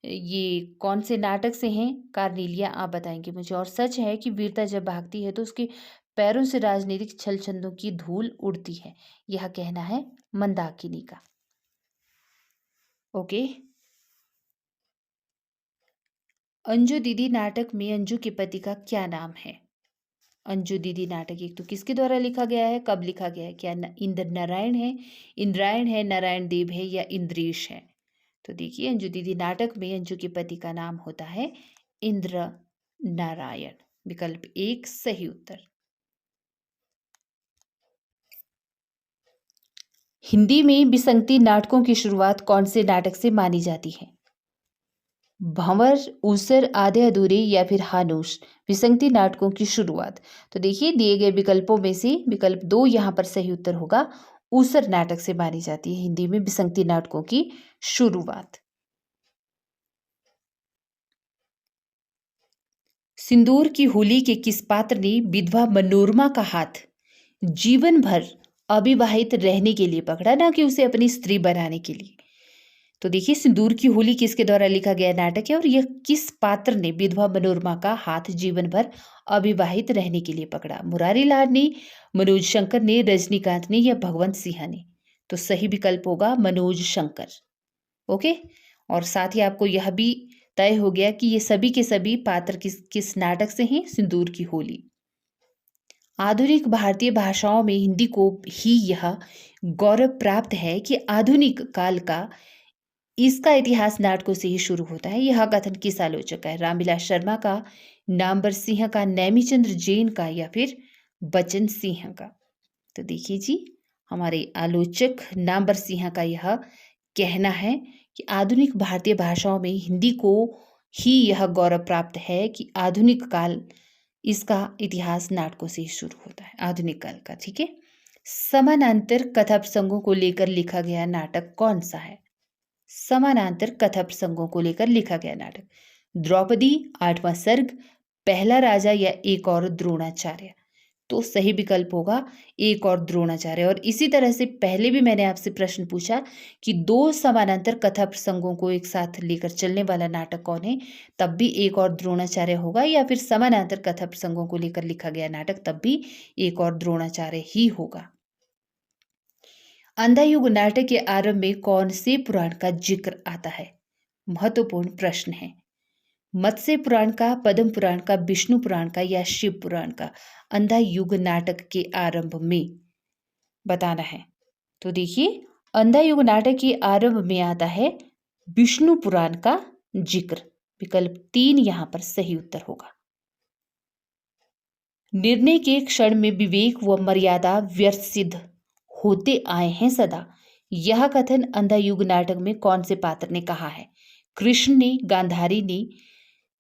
[SPEAKER 1] ये कौन से नाटक से हैं कार्नेलिया, आप बताएंगे मुझे। और सच है कि वीरता जब भागती है तो उसके पैरों से राजनीतिक छल छंदों की धूल उड़ती है, यह कहना है मंदाकिनी का। ओके। अंजू दीदी नाटक में अंजू के पति का क्या नाम है? अंजू दीदी नाटक एक तो किसके द्वारा लिखा गया है, कब लिखा गया है? क्या इंद्र नारायण है, इंद्रायण है, नारायण देव है या इंद्रेश है? तो देखिए अंजू दीदी नाटक में अंजू के पति का नाम होता है इंद्र नारायण। विकल्प एक सही उत्तर। हिंदी में बिसंगती नाटकों की शुरुआत कौन से नाटक से मानी जाती है? भंवर, ऊसर, आधे अधूरे या फिर हानूश। विसंगति नाटकों की शुरुआत। तो देखिए दिए गए विकल्पों में से विकल्प 2 यहाँ पर सही उत्तर होगा। ऊसर नाटक से मानी जाती है हिंदी में विसंगति नाटकों की शुरुआत। सिंदूर की होली के किस पात्र ने विधवा मनोरमा का हाथ जीवन भर अविवाहित रहने के लिए पकड़ा, ना कि उसे अपनी स्त्री बनाने के लिए? तो देखिए सिंदूर की होली किसके द्वारा लिखा गया नाटक है और यह किस पात्र ने विधवा मनोरमा का हाथ जीवन भर अविवाहित रहने के लिए पकड़ा? मुरारी लाल ने, मनोज शंकर ने, रजनीकांत ने या भगवंत सिंह ने? तो सही विकल्प होगा मनोज शंकर। ओके। और साथ ही आपको यह भी तय हो गया कि ये सभी के सभी पात्र किस किस नाटक से हैं? सिंदूर की होली। आधुनिक भारतीय भाषाओं में हिंदी को ही यह गौरव प्राप्त है कि आधुनिक काल का इसका इतिहास नाटकों से ही शुरू होता है। यह कथन किस आलोचक का है? रामविलास शर्मा का, नामवर सिंह का, नैमिचंद्र जैन का या फिर बचन सिंह का? तो देखिए जी, हमारे आलोचक नामवर सिंह का यह कहना है कि आधुनिक भारतीय भाषाओं में हिंदी को ही यह गौरव प्राप्त है कि आधुनिक काल इसका इतिहास नाटकों से ही शुरू होता है, आधुनिक काल का। ठीक है। समानांतर कथा प्रसंगों को लेकर लिखा गया नाटक कौन सा है? समानांतर कथा प्रसंगों को लेकर लिखा गया नाटक। द्रौपदी, आठवां सर्ग, पहला राजा या एक और द्रोणाचार्य? तो सही विकल्प होगा एक और द्रोणाचार्य। और इसी तरह से पहले भी मैंने आपसे प्रश्न पूछा कि 2 समानांतर कथा प्रसंगों को एक साथ लेकर चलने वाला नाटक कौन है, तब भी एक और द्रोणाचार्य होगा, या फिर समानांतर कथा प्रसंगों को लेकर लिखा गया नाटक तब भी एक और द्रोणाचार्य ही होगा। अंधा युग नाटक के आरंभ में कौन से पुराण का जिक्र आता है? महत्वपूर्ण प्रश्न है। मत्स्य पुराण का, पद्म पुराण का, विष्णु पुराण का या शिव पुराण का? अंधा युग नाटक के आरंभ में बताना है। तो देखिए अंधा युग नाटक के आरंभ में आता है विष्णु पुराण का जिक्र। विकल्प 3 यहां पर सही उत्तर होगा। निर्णय के क्षण में विवेक व मर्यादा व्यर्थ सिद्ध होते आए हैं सदा, यह कथन अंधा युग नाटक में कौन से पात्र ने कहा है? कृष्ण ने, गांधारी ने,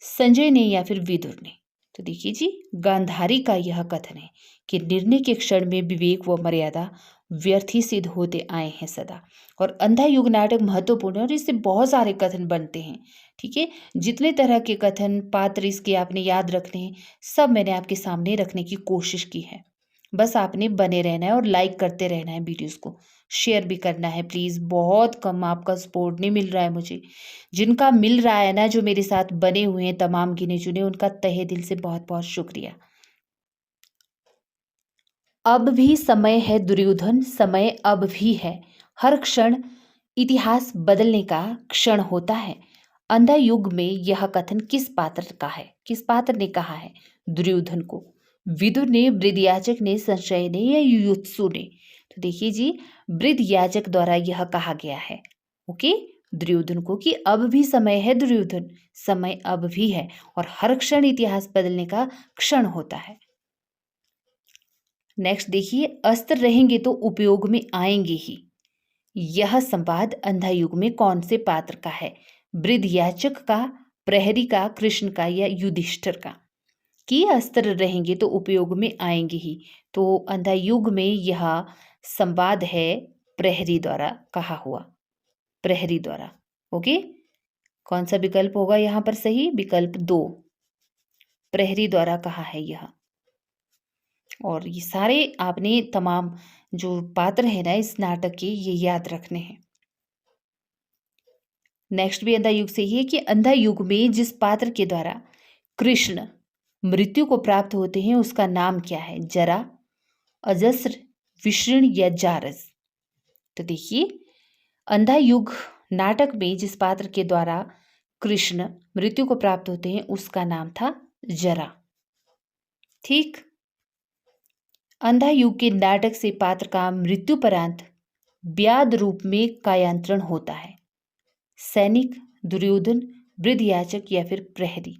[SPEAKER 1] संजय ने या फिर विदुर ने? तो देखिए जी, गांधारी का यह कथन है कि निर्णय के क्षण में विवेक व मर्यादा व्यर्थ ही सिद्ध होते आए हैं सदा। और अंधा युग नाटक महत्वपूर्ण है और इससे बहुत सारे कथन बनते हैं। ठीक है। जितने तरह के कथन पात्र इसके आपने याद रखने हैं, सब मैंने आपके सामने रखने की कोशिश की है। बस आपने बने रहना है और लाइक करते रहना है, वीडियोस को शेयर भी करना है प्लीज़। बहुत कम आपका सपोर्ट नहीं मिल रहा है मुझे। जिनका मिल रहा है ना, जो मेरे साथ बने हुए हैं तमाम गिने चुने, उनका तहे दिल से बहुत बहुत शुक्रिया। अब भी समय है दुर्योधन, समय अब भी है। हर क्षण इतिहास बदलने का क्षण होता है। अंधा युग में यह कथन किस पात्र का है? किस पात्र ने कहा है दुर्योधन को? विदुर ने, बृहदयाचक ने, संशय ने या युयुत्सु ने? तो देखिए जी, बृहदयाचक द्वारा यह कहा गया है, ओके, दुर्योधन को, कि अब भी समय है दुर्योधन, समय अब भी है और हर क्षण इतिहास बदलने का क्षण होता है। नेक्स्ट देखिए, अस्त्र रहेंगे तो उपयोग में आएंगे ही। यह संवाद अंधा युग में कौन से पात्र का है? बृहदयाचक का, प्रहरी का, कृष्ण का या युधिष्ठिर का? कि अस्त्र रहेंगे तो उपयोग में आएंगे ही। तो अंधा युग में यह संवाद है प्रहरी द्वारा कहा हुआ, प्रहरी द्वारा। ओके, कौन सा विकल्प होगा यहाँ पर सही? विकल्प 2, प्रहरी द्वारा कहा है यह। और ये सारे आपने तमाम जो पात्र है ना इस नाटक के, ये याद रखने हैं। नेक्स्ट भी अंधा युग से ही है कि अंधा युग में जिस पात्र के द्वारा कृष्ण मृत्यु को प्राप्त होते हैं उसका नाम क्या है? जरा, अजस्र, विषण या जारज? तो देखिए, अंधा युग नाटक में जिस पात्र के द्वारा कृष्ण मृत्यु को प्राप्त होते हैं उसका नाम था जरा। ठीक, अंधा युग के नाटक से पात्र का मृत्युपरांत व्याध रूप में कायांतरण होता है। सैनिक, दुर्योधन, बृहदयाचक या फिर प्रहरी?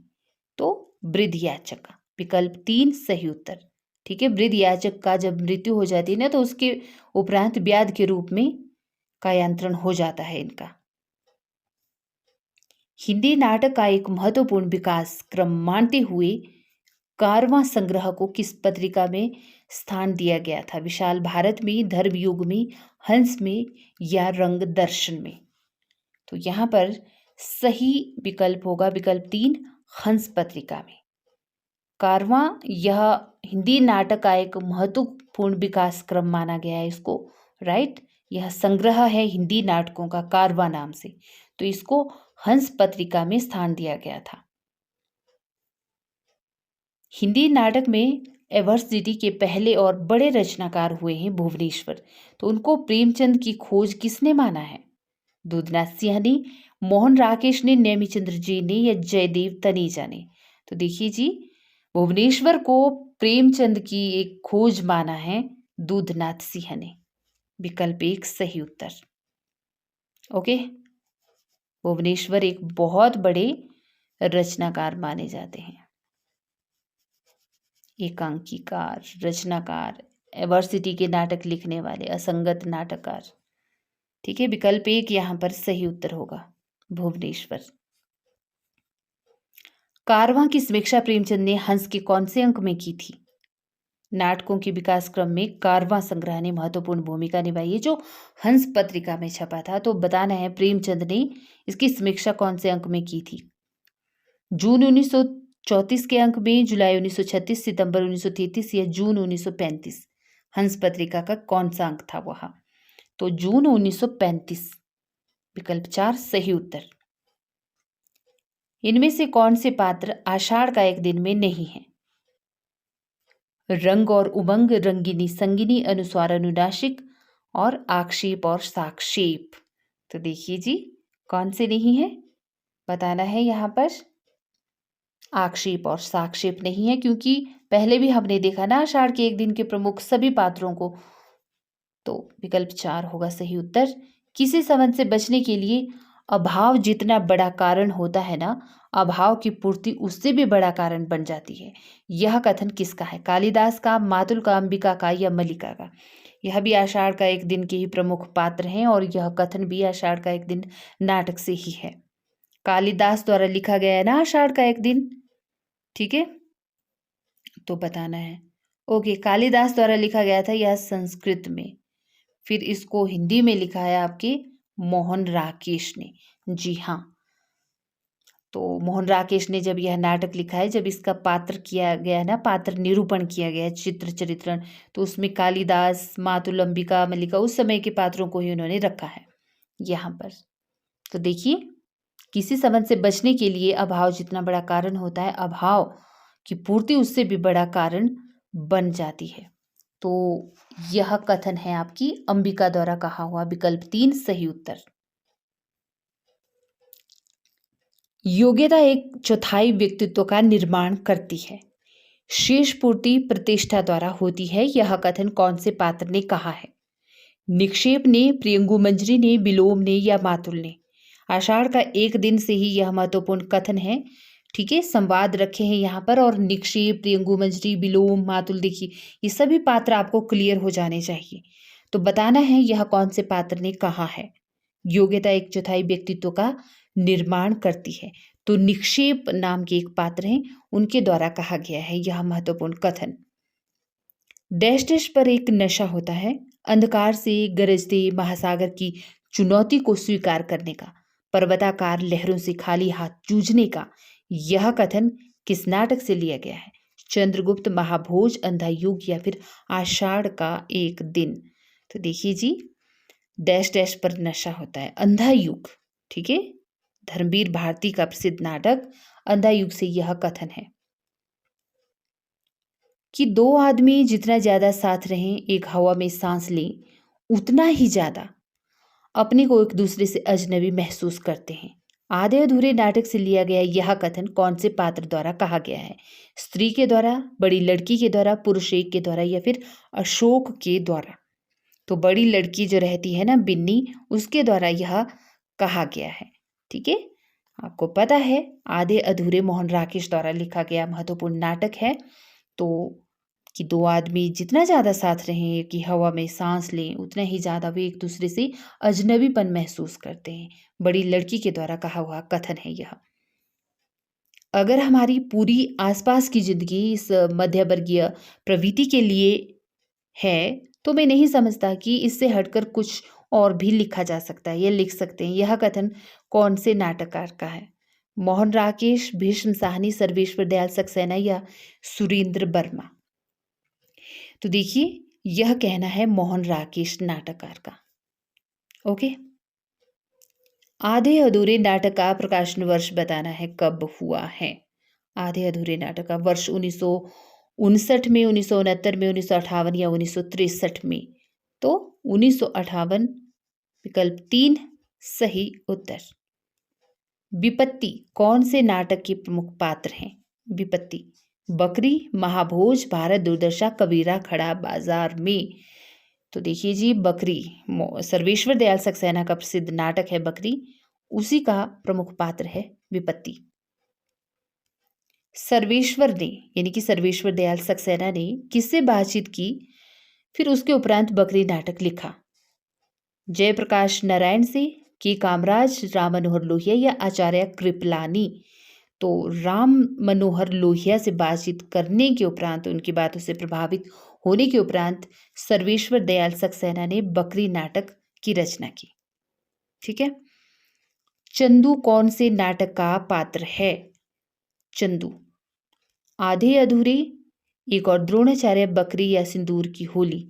[SPEAKER 1] तो बृहदयाचक, विकल्प 3 सही उत्तर। ठीक है, बृहदयाचक का जब मृत्यु हो जाती है ना तो उसके उपरांत व्याध के रूप में कायांतरण हो जाता है इनका। हिंदी नाटक का एक महत्वपूर्ण विकास क्रम मानते हुए कारवां संग्रह को किस पत्रिका में स्थान दिया गया था? विशाल भारत में, धर्मयुग में, हंस में या रंग दर्शन में? तो यहाँ पर सही विकल्प होगा विकल्प 3, हंस पत्रिका में। कारवां, यह हिंदी नाटक का एक महत्वपूर्ण विकास क्रम माना गया है इसको, राइट। यह संग्रह है हिंदी नाटकों का कारवां नाम से, तो इसको हंस पत्रिका में स्थान दिया गया था। हिंदी नाटक में एवर्सिटी के पहले और बड़े रचनाकार हुए हैं भुवनेश्वर, तो उनको प्रेमचंद की खोज किसने माना है? दूधनाथ सिंह ने, मोहन राकेश ने, नेमिचंद्र जी ने या जयदेव तनेजा ने? तो देखिए जी, भुवनेश्वर को प्रेमचंद की एक खोज माना है दूधनाथ सिंह ने, विकल्प 1 सही उत्तर। ओके, भुवनेश्वर एक बहुत बड़े रचनाकार माने जाते हैं, एकांकीकार, रचनाकार, एवर्सिटी के नाटक लिखने वाले, असंगत नाटककार। ठीक है, विकल्प 1 यहां पर सही उत्तर होगा, भुवनेश्वर। कारवां की समीक्षा प्रेमचंद ने हंस के कौन से अंक में की थी? नाटकों के विकास क्रम में कारवां संग्रह ने महत्वपूर्ण भूमिका निभाई है, जो हंस पत्रिका में छपा था। तो बताना है प्रेमचंद ने इसकी समीक्षा कौन से अंक में की थी? जून 1934 के अंक में, जुलाई 1936, सितंबर 1933 या जून 1935? हंस पत्रिका का कौन सा अंक था वह? तो जून 1935, विकल्प 4 सही उत्तर। इनमें से कौन से पात्र आषाढ़ का एक दिन में नहीं है? रंग और उमंग, रंगिनी संगिनी, अनुस्वार अनुनासिक और आक्षेप और साक्षेप? तो देखिए जी, कौन से नहीं है बताना है यहाँ पर। आक्षेप और साक्षेप नहीं है, क्योंकि पहले भी हमने देखा ना आषाढ़ के एक दिन के प्रमुख सभी पात्रों को। तो विकल्प 4 होगा सही उत्तर। किसी संबंध से बचने के लिए अभाव जितना बड़ा कारण होता है ना, अभाव की पूर्ति उससे भी बड़ा कारण बन जाती है। यह कथन किसका है? कालिदास का, मातुल का, अंबिका का या मल्लिका का? यह भी आषाढ़ का एक दिन के ही प्रमुख पात्र हैं और यह कथन भी आषाढ़ का एक दिन नाटक से ही है। कालिदास द्वारा लिखा गया है ना आषाढ़ का एक दिन, ठीक है, तो बताना है। ओके, कालिदास द्वारा लिखा गया था यह संस्कृत में, फिर इसको हिंदी में लिखा है आपके मोहन राकेश ने। जी हाँ, तो मोहन राकेश ने जब यह नाटक लिखा है, जब इसका पात्र किया गया ना, पात्र निरूपण किया गया है, चित्र चरित्रण, तो उसमें कालिदास, मातुल, अंबिका, मल्लिका, उस समय के पात्रों को ही उन्होंने रखा है यहाँ पर। तो देखिए, किसी संबंध से बचने के लिए अभाव जितना बड़ा कारण होता है, अभाव की पूर्ति उससे भी बड़ा कारण बन जाती है। तो यह कथन है आपकी अंबिका द्वारा कहा हुआ। विकल्प 3 सही उत्तर। योग्यता एक चौथाई व्यक्तित्व का निर्माण करती है, शेष पूर्ति प्रतिष्ठा द्वारा होती है। यह कथन कौन से पात्र ने कहा है? निक्षेप ने, प्रियंगु मंजरी ने, विलोम ने या मातुल ने? आषाढ़ का एक दिन से ही यह महत्वपूर्ण कथन है। ठीक है, संवाद रखे हैं यहाँ पर, और निक्षेप, प्रियंगु मंजरी, विलोम, मातुल, देखिए ये सभी पात्र आपको क्लियर हो जाने चाहिए। तो बताना है यह कौन से पात्र ने कहा है। योग्यता एक चौथाई व्यक्तित्व का निर्माण करती है, तो निक्षेप नाम के एक पात्र हैं, उनके द्वारा कहा गया है यह महत्वपूर्ण कथन। डैश डैश पर एक नशा होता है, अंधकार से गरजते महासागर की चुनौती को स्वीकार करने का, पर्वताकार लहरों से खाली हाथ जूझने का। यह कथन किस नाटक से लिया गया है? चंद्रगुप्त, महाभोज, अंधा युग या फिर आषाढ़ का एक दिन? तो देखिए जी, डैश डैश पर नशा होता है, अंधा युग, ठीक है, धर्मवीर भारती का प्रसिद्ध नाटक अंधा युग से यह कथन है कि दो आदमी जितना ज्यादा साथ रहें, एक हवा में सांस लें, उतना ही ज्यादा अपने को एक दूसरे से अजनबी महसूस करते हैं। आधे अधूरे नाटक से लिया गया यह कथन कौन से पात्र द्वारा कहा गया है? स्त्री के द्वारा, बड़ी लड़की के द्वारा, पुरुष एक के द्वारा या फिर अशोक के द्वारा? तो बड़ी लड़की जो रहती है ना, बिन्नी, उसके द्वारा यह कहा गया है। ठीक है, आपको पता है आधे अधूरे मोहन राकेश द्वारा लिखा गया महत्वपूर्ण नाटक है। तो कि दो आदमी जितना ज़्यादा साथ रहें, कि हवा में सांस लें, उतना ही ज़्यादा वे एक दूसरे से अजनबीपन महसूस करते हैं। बड़ी लड़की के द्वारा कहा हुआ कथन है यह। अगर हमारी पूरी आसपास की जिंदगी इस मध्यवर्गीय प्रवृत्ति के लिए है, तो मैं नहीं समझता कि इससे हटकर कुछ और भी लिखा जा सकता है या लिख सकते हैं। यह कथन कौन से नाटककार का है? मोहन राकेश, भीष्म साहनी, सर्वेश्वर दयाल सक्सेना या सुरेंद्र वर्मा? तो देखिए, यह कहना है मोहन राकेश नाटककार का। ओके, आधे अधूरे नाटक का प्रकाशन वर्ष बताना है, कब हुआ है आधे अधूरे नाटक का? वर्ष 1959 में, 1969 में, 1958 या 1963 में? तो 1958, विकल्प 3 सही उत्तर। विपत्ति कौन से नाटक के प्रमुख पात्र हैं? विपत्ति, बकरी, महाभोज, भारत दुर्दशा, कबीरा, खड़ा बाजार में? तो देखिए जी, बकरी सर्वेश्वर दयाल सक्सेना का प्रसिद्ध नाटक है बकरी, उसी का प्रमुख पात्र है विपत्ति। सर्वेश्वर ने, यानी कि सर्वेश्वर दयाल सक्सेना ने किससे बातचीत की, फिर उसके उपरांत बकरी नाटक लिखा? जयप्रकाश नारायण से, के कामराज, राम मनोहर लोहिया या आचार्य कृपलानी? तो राम मनोहर लोहिया से बातचीत करने के उपरांत, उनकी बातों से प्रभावित होने के उपरांत सर्वेश्वर दयाल सक्सेना ने बकरी नाटक की रचना की। ठीक है, चंदू कौन से नाटक का पात्र है? चंदू, आधे अधूरे, एक और द्रोणाचार्य, बकरी या सिंदूर की होली?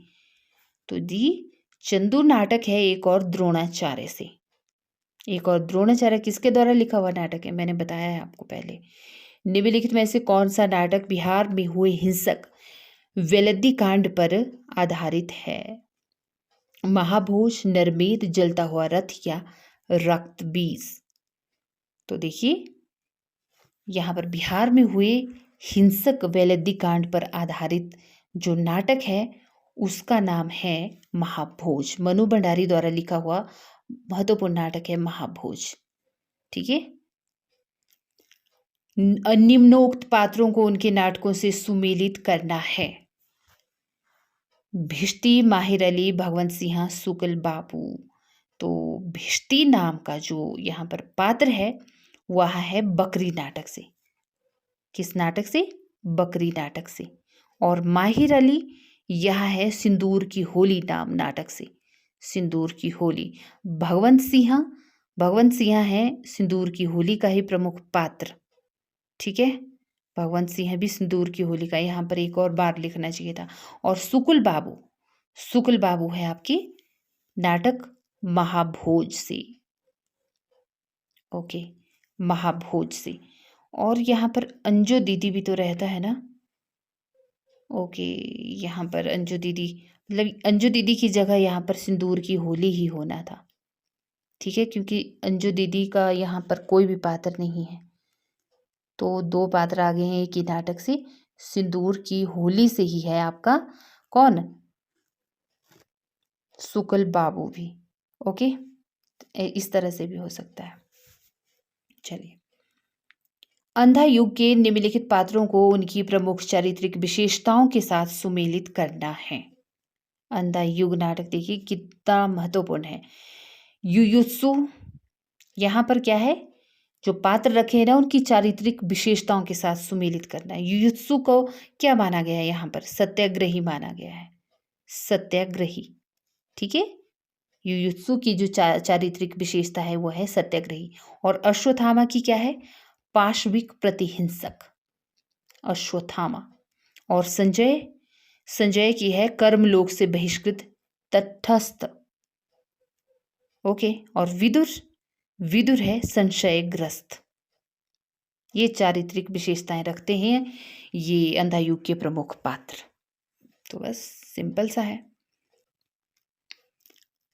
[SPEAKER 1] तो दी, चंदू नाटक है एक और द्रोणाचार्य से। एक और द्रोणाचार्य किसके द्वारा लिखा हुआ नाटक है? मैंने बताया है आपको पहले। निम्नलिखित में से कौन सा नाटक बिहार में हुए हिंसक वेलद्दी कांड पर आधारित है? महाभोज, नरमेध, जलता हुआ रथ या रक्त बीज? तो देखिए, यहाँ पर बिहार में हुए हिंसक वेलद्दी कांड पर आधारित जो नाटक है उसका नाम है महाभोज। मनु भंडारी द्वारा लिखा हुआ महत्वपूर्ण नाटक है महाभोज। ठीक है, निम्नोक्त पात्रों को उनके नाटकों से सुमेलित करना है। भिष्टी, माहिर अली, भगवंत सिंह, शुक्ल बाबू? तो भिष्टी नाम का जो यहाँ पर पात्र है वह है बकरी नाटक से। किस नाटक से? बकरी नाटक से। और माहिर अली यह है सिंदूर की होली नाम नाटक से, सिंदूर की होली। भगवंत सिंह भगवंत सिंह हैं सिंदूर की होली का ही प्रमुख पात्र। ठीक है, भगवंत सिंह भी सिंदूर की होली का, यहाँ पर एक और बार लिखना चाहिए था। और शुक्ल बाबू है आपकी नाटक महाभोज से। ओके, महाभोज से। और यहाँ पर अंजू दीदी भी तो रहता है ना। ओके, यहाँ पर अंजू दीदी, मतलब अंजू दीदी की जगह यहाँ पर सिंदूर की होली ही होना था। ठीक है, क्योंकि अंजू दीदी का यहाँ पर कोई भी पात्र नहीं है, तो दो पात्र आ गए हैं एक ही नाटक से। सिंदूर की होली से ही है आपका कौन, शुक्ल बाबू भी। ओके, इस तरह से भी हो सकता है। चलिए, अंधा युग के निम्नलिखित पात्रों को उनकी प्रमुख चारित्रिक विशेषताओं के साथ सुमेलित करना है। अंधा युग नाटक देखिए कितना महत्वपूर्ण है। युयुत्सु, यहाँ पर क्या है, जो पात्र रखे हैं ना उनकी चारित्रिक विशेषताओं के साथ सुमेलित करना है। युयुत्सु को क्या माना गया है, यहाँ पर सत्याग्रही माना गया है, सत्याग्रही। ठीक है, युयुत्सु की जो चारित्रिक विशेषता है वो है सत्याग्रही। और अश्वत्थामा की क्या है, पाशविक प्रतिहिंसक, अश्वत्थामा। और संजय की है कर्मलोक से बहिष्कृत तटस्थ। ओके, और विदुर है संशयग्रस्त। ये चारित्रिक विशेषताएं रखते हैं ये अंधा युग के प्रमुख पात्र। तो बस सिंपल सा है।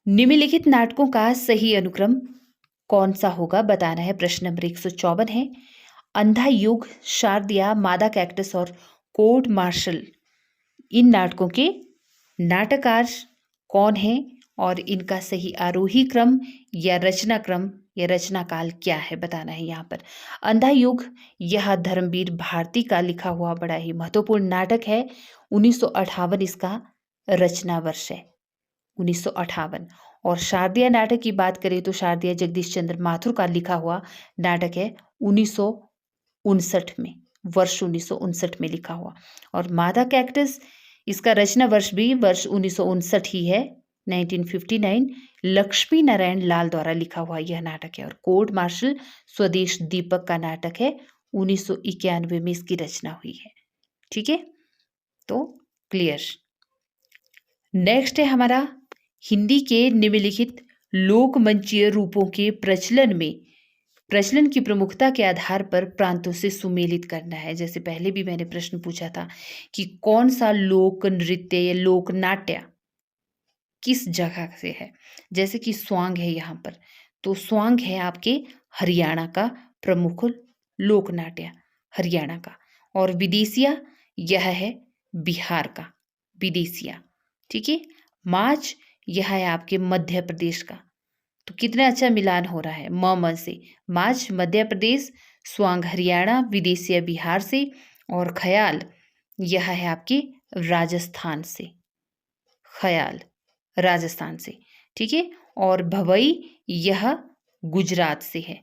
[SPEAKER 1] निम्नलिखित नाटकों का सही अनुक्रम कौन सा होगा बताना है। प्रश्न नंबर 154 है, अंधा युग, शारदिया, मादा कैक्टस और कोर्ट मार्शल, इन नाटकों के नाटककार कौन है और इनका सही आरोही क्रम या रचना क्रम या रचना काल क्या है बताना है। यहाँ पर अंधा युग, यह धर्मवीर भारती का लिखा हुआ बड़ा ही महत्वपूर्ण नाटक है। 1958 इसका रचना वर्ष है, 1958। और शारदिया नाटक की बात करें तो शारदिया जगदीश चंद्र माथुर का लिखा हुआ नाटक है 1959 में, वर्ष 1959 में लिखा हुआ। और मादा कैक्टस, इसका रचना वर्ष भी वर्ष 1959 ही है, 1959, लक्ष्मी नारायण लाल द्वारा लिखा हुआ यह नाटक है। और कोर्ट मार्शल स्वदेश दीपक का नाटक है, 1991 में इसकी रचना हुई है। ठीक है, तो क्लियर। नेक्स्ट है हमारा हिंदी के निम्नलिखित लोकमंचीय रूपों के प्रचलन की प्रमुखता के आधार पर प्रांतों से सुमेलित करना है। जैसे पहले भी मैंने प्रश्न पूछा था कि कौन सा लोक नृत्य या लोक नाट्य किस जगह से है, जैसे कि स्वांग है यहाँ पर, तो स्वांग है आपके हरियाणा का प्रमुख लोक नाट्य, हरियाणा का। और विदेशिया, यह है बिहार का विदेशिया। ठीक है, माच, यह है आपके मध्य प्रदेश का। तो कितना अच्छा मिलान हो रहा है म से। माच मध्य प्रदेश, स्वांग हरियाणा, विदेशिया बिहार से, और ख्याल यह है आपके राजस्थान से, ख्याल राजस्थान से। ठीक है, और भवई यह गुजरात से है।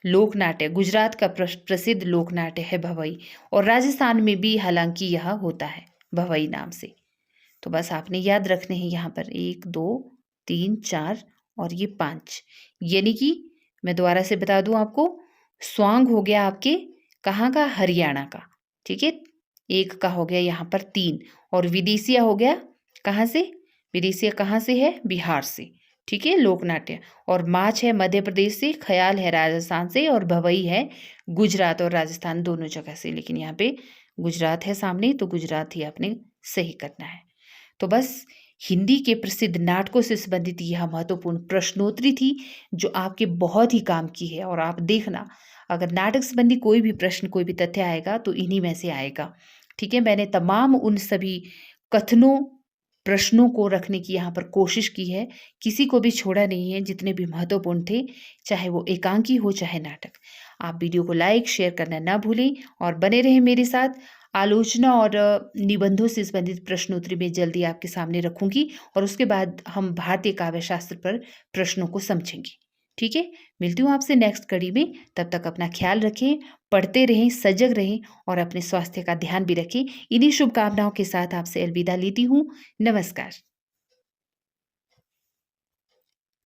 [SPEAKER 1] लोक नाट्य, गुजरात का प्रसिद्ध लोक नाट्य है भवई, और राजस्थान में भी हालांकि यह होता है भवई नाम से। तो बस आपने याद रखने हैं यहाँ पर 1 2 3 4 और ये 5। यानी कि मैं दोबारा से बता दूं आपको, स्वांग हो गया आपके कहाँ का, हरियाणा का। ठीक है, 1 का हो गया यहाँ पर 3, और विदेशिया हो गया कहाँ से, विदेशिया कहाँ से है, बिहार से। ठीक है, लोकनाट्य। और माच है मध्य प्रदेश से, ख्याल है राजस्थान से, और भवई है गुजरात और राजस्थान दोनों जगह से। लेकिन यहाँ पे गुजरात है सामने, तो गुजरात ही आपने सही करना है। तो बस हिंदी के प्रसिद्ध नाटकों से संबंधित यह महत्वपूर्ण प्रश्नोत्तरी थी जो आपके बहुत ही काम की है। और आप देखना, अगर नाटक संबंधी कोई भी प्रश्न, कोई भी तथ्य आएगा तो इन्हीं में से आएगा। ठीक है, मैंने तमाम उन सभी कथनों, प्रश्नों को रखने की यहाँ पर कोशिश की है, किसी को भी छोड़ा नहीं है, जितने भी महत्वपूर्ण थे, चाहे वो एकांकी हो चाहे नाटक। आप वीडियो को लाइक शेयर करना ना भूलें और बने रहें मेरे साथ। आलोचना और निबंधों से संबंधित प्रश्नोत्तरी में जल्दी आपके सामने रखूंगी, और उसके बाद हम भारतीय काव्य शास्त्र पर प्रश्नों को समझेंगे। ठीक है, मिलती हूँ आपसे नेक्स्ट कड़ी में। तब तक अपना ख्याल रखें, पढ़ते रहें, सजग रहें और अपने स्वास्थ्य का ध्यान भी रखें। इन्हीं शुभकामनाओं के साथ आपसे अलविदा लेती हूँ। नमस्कार।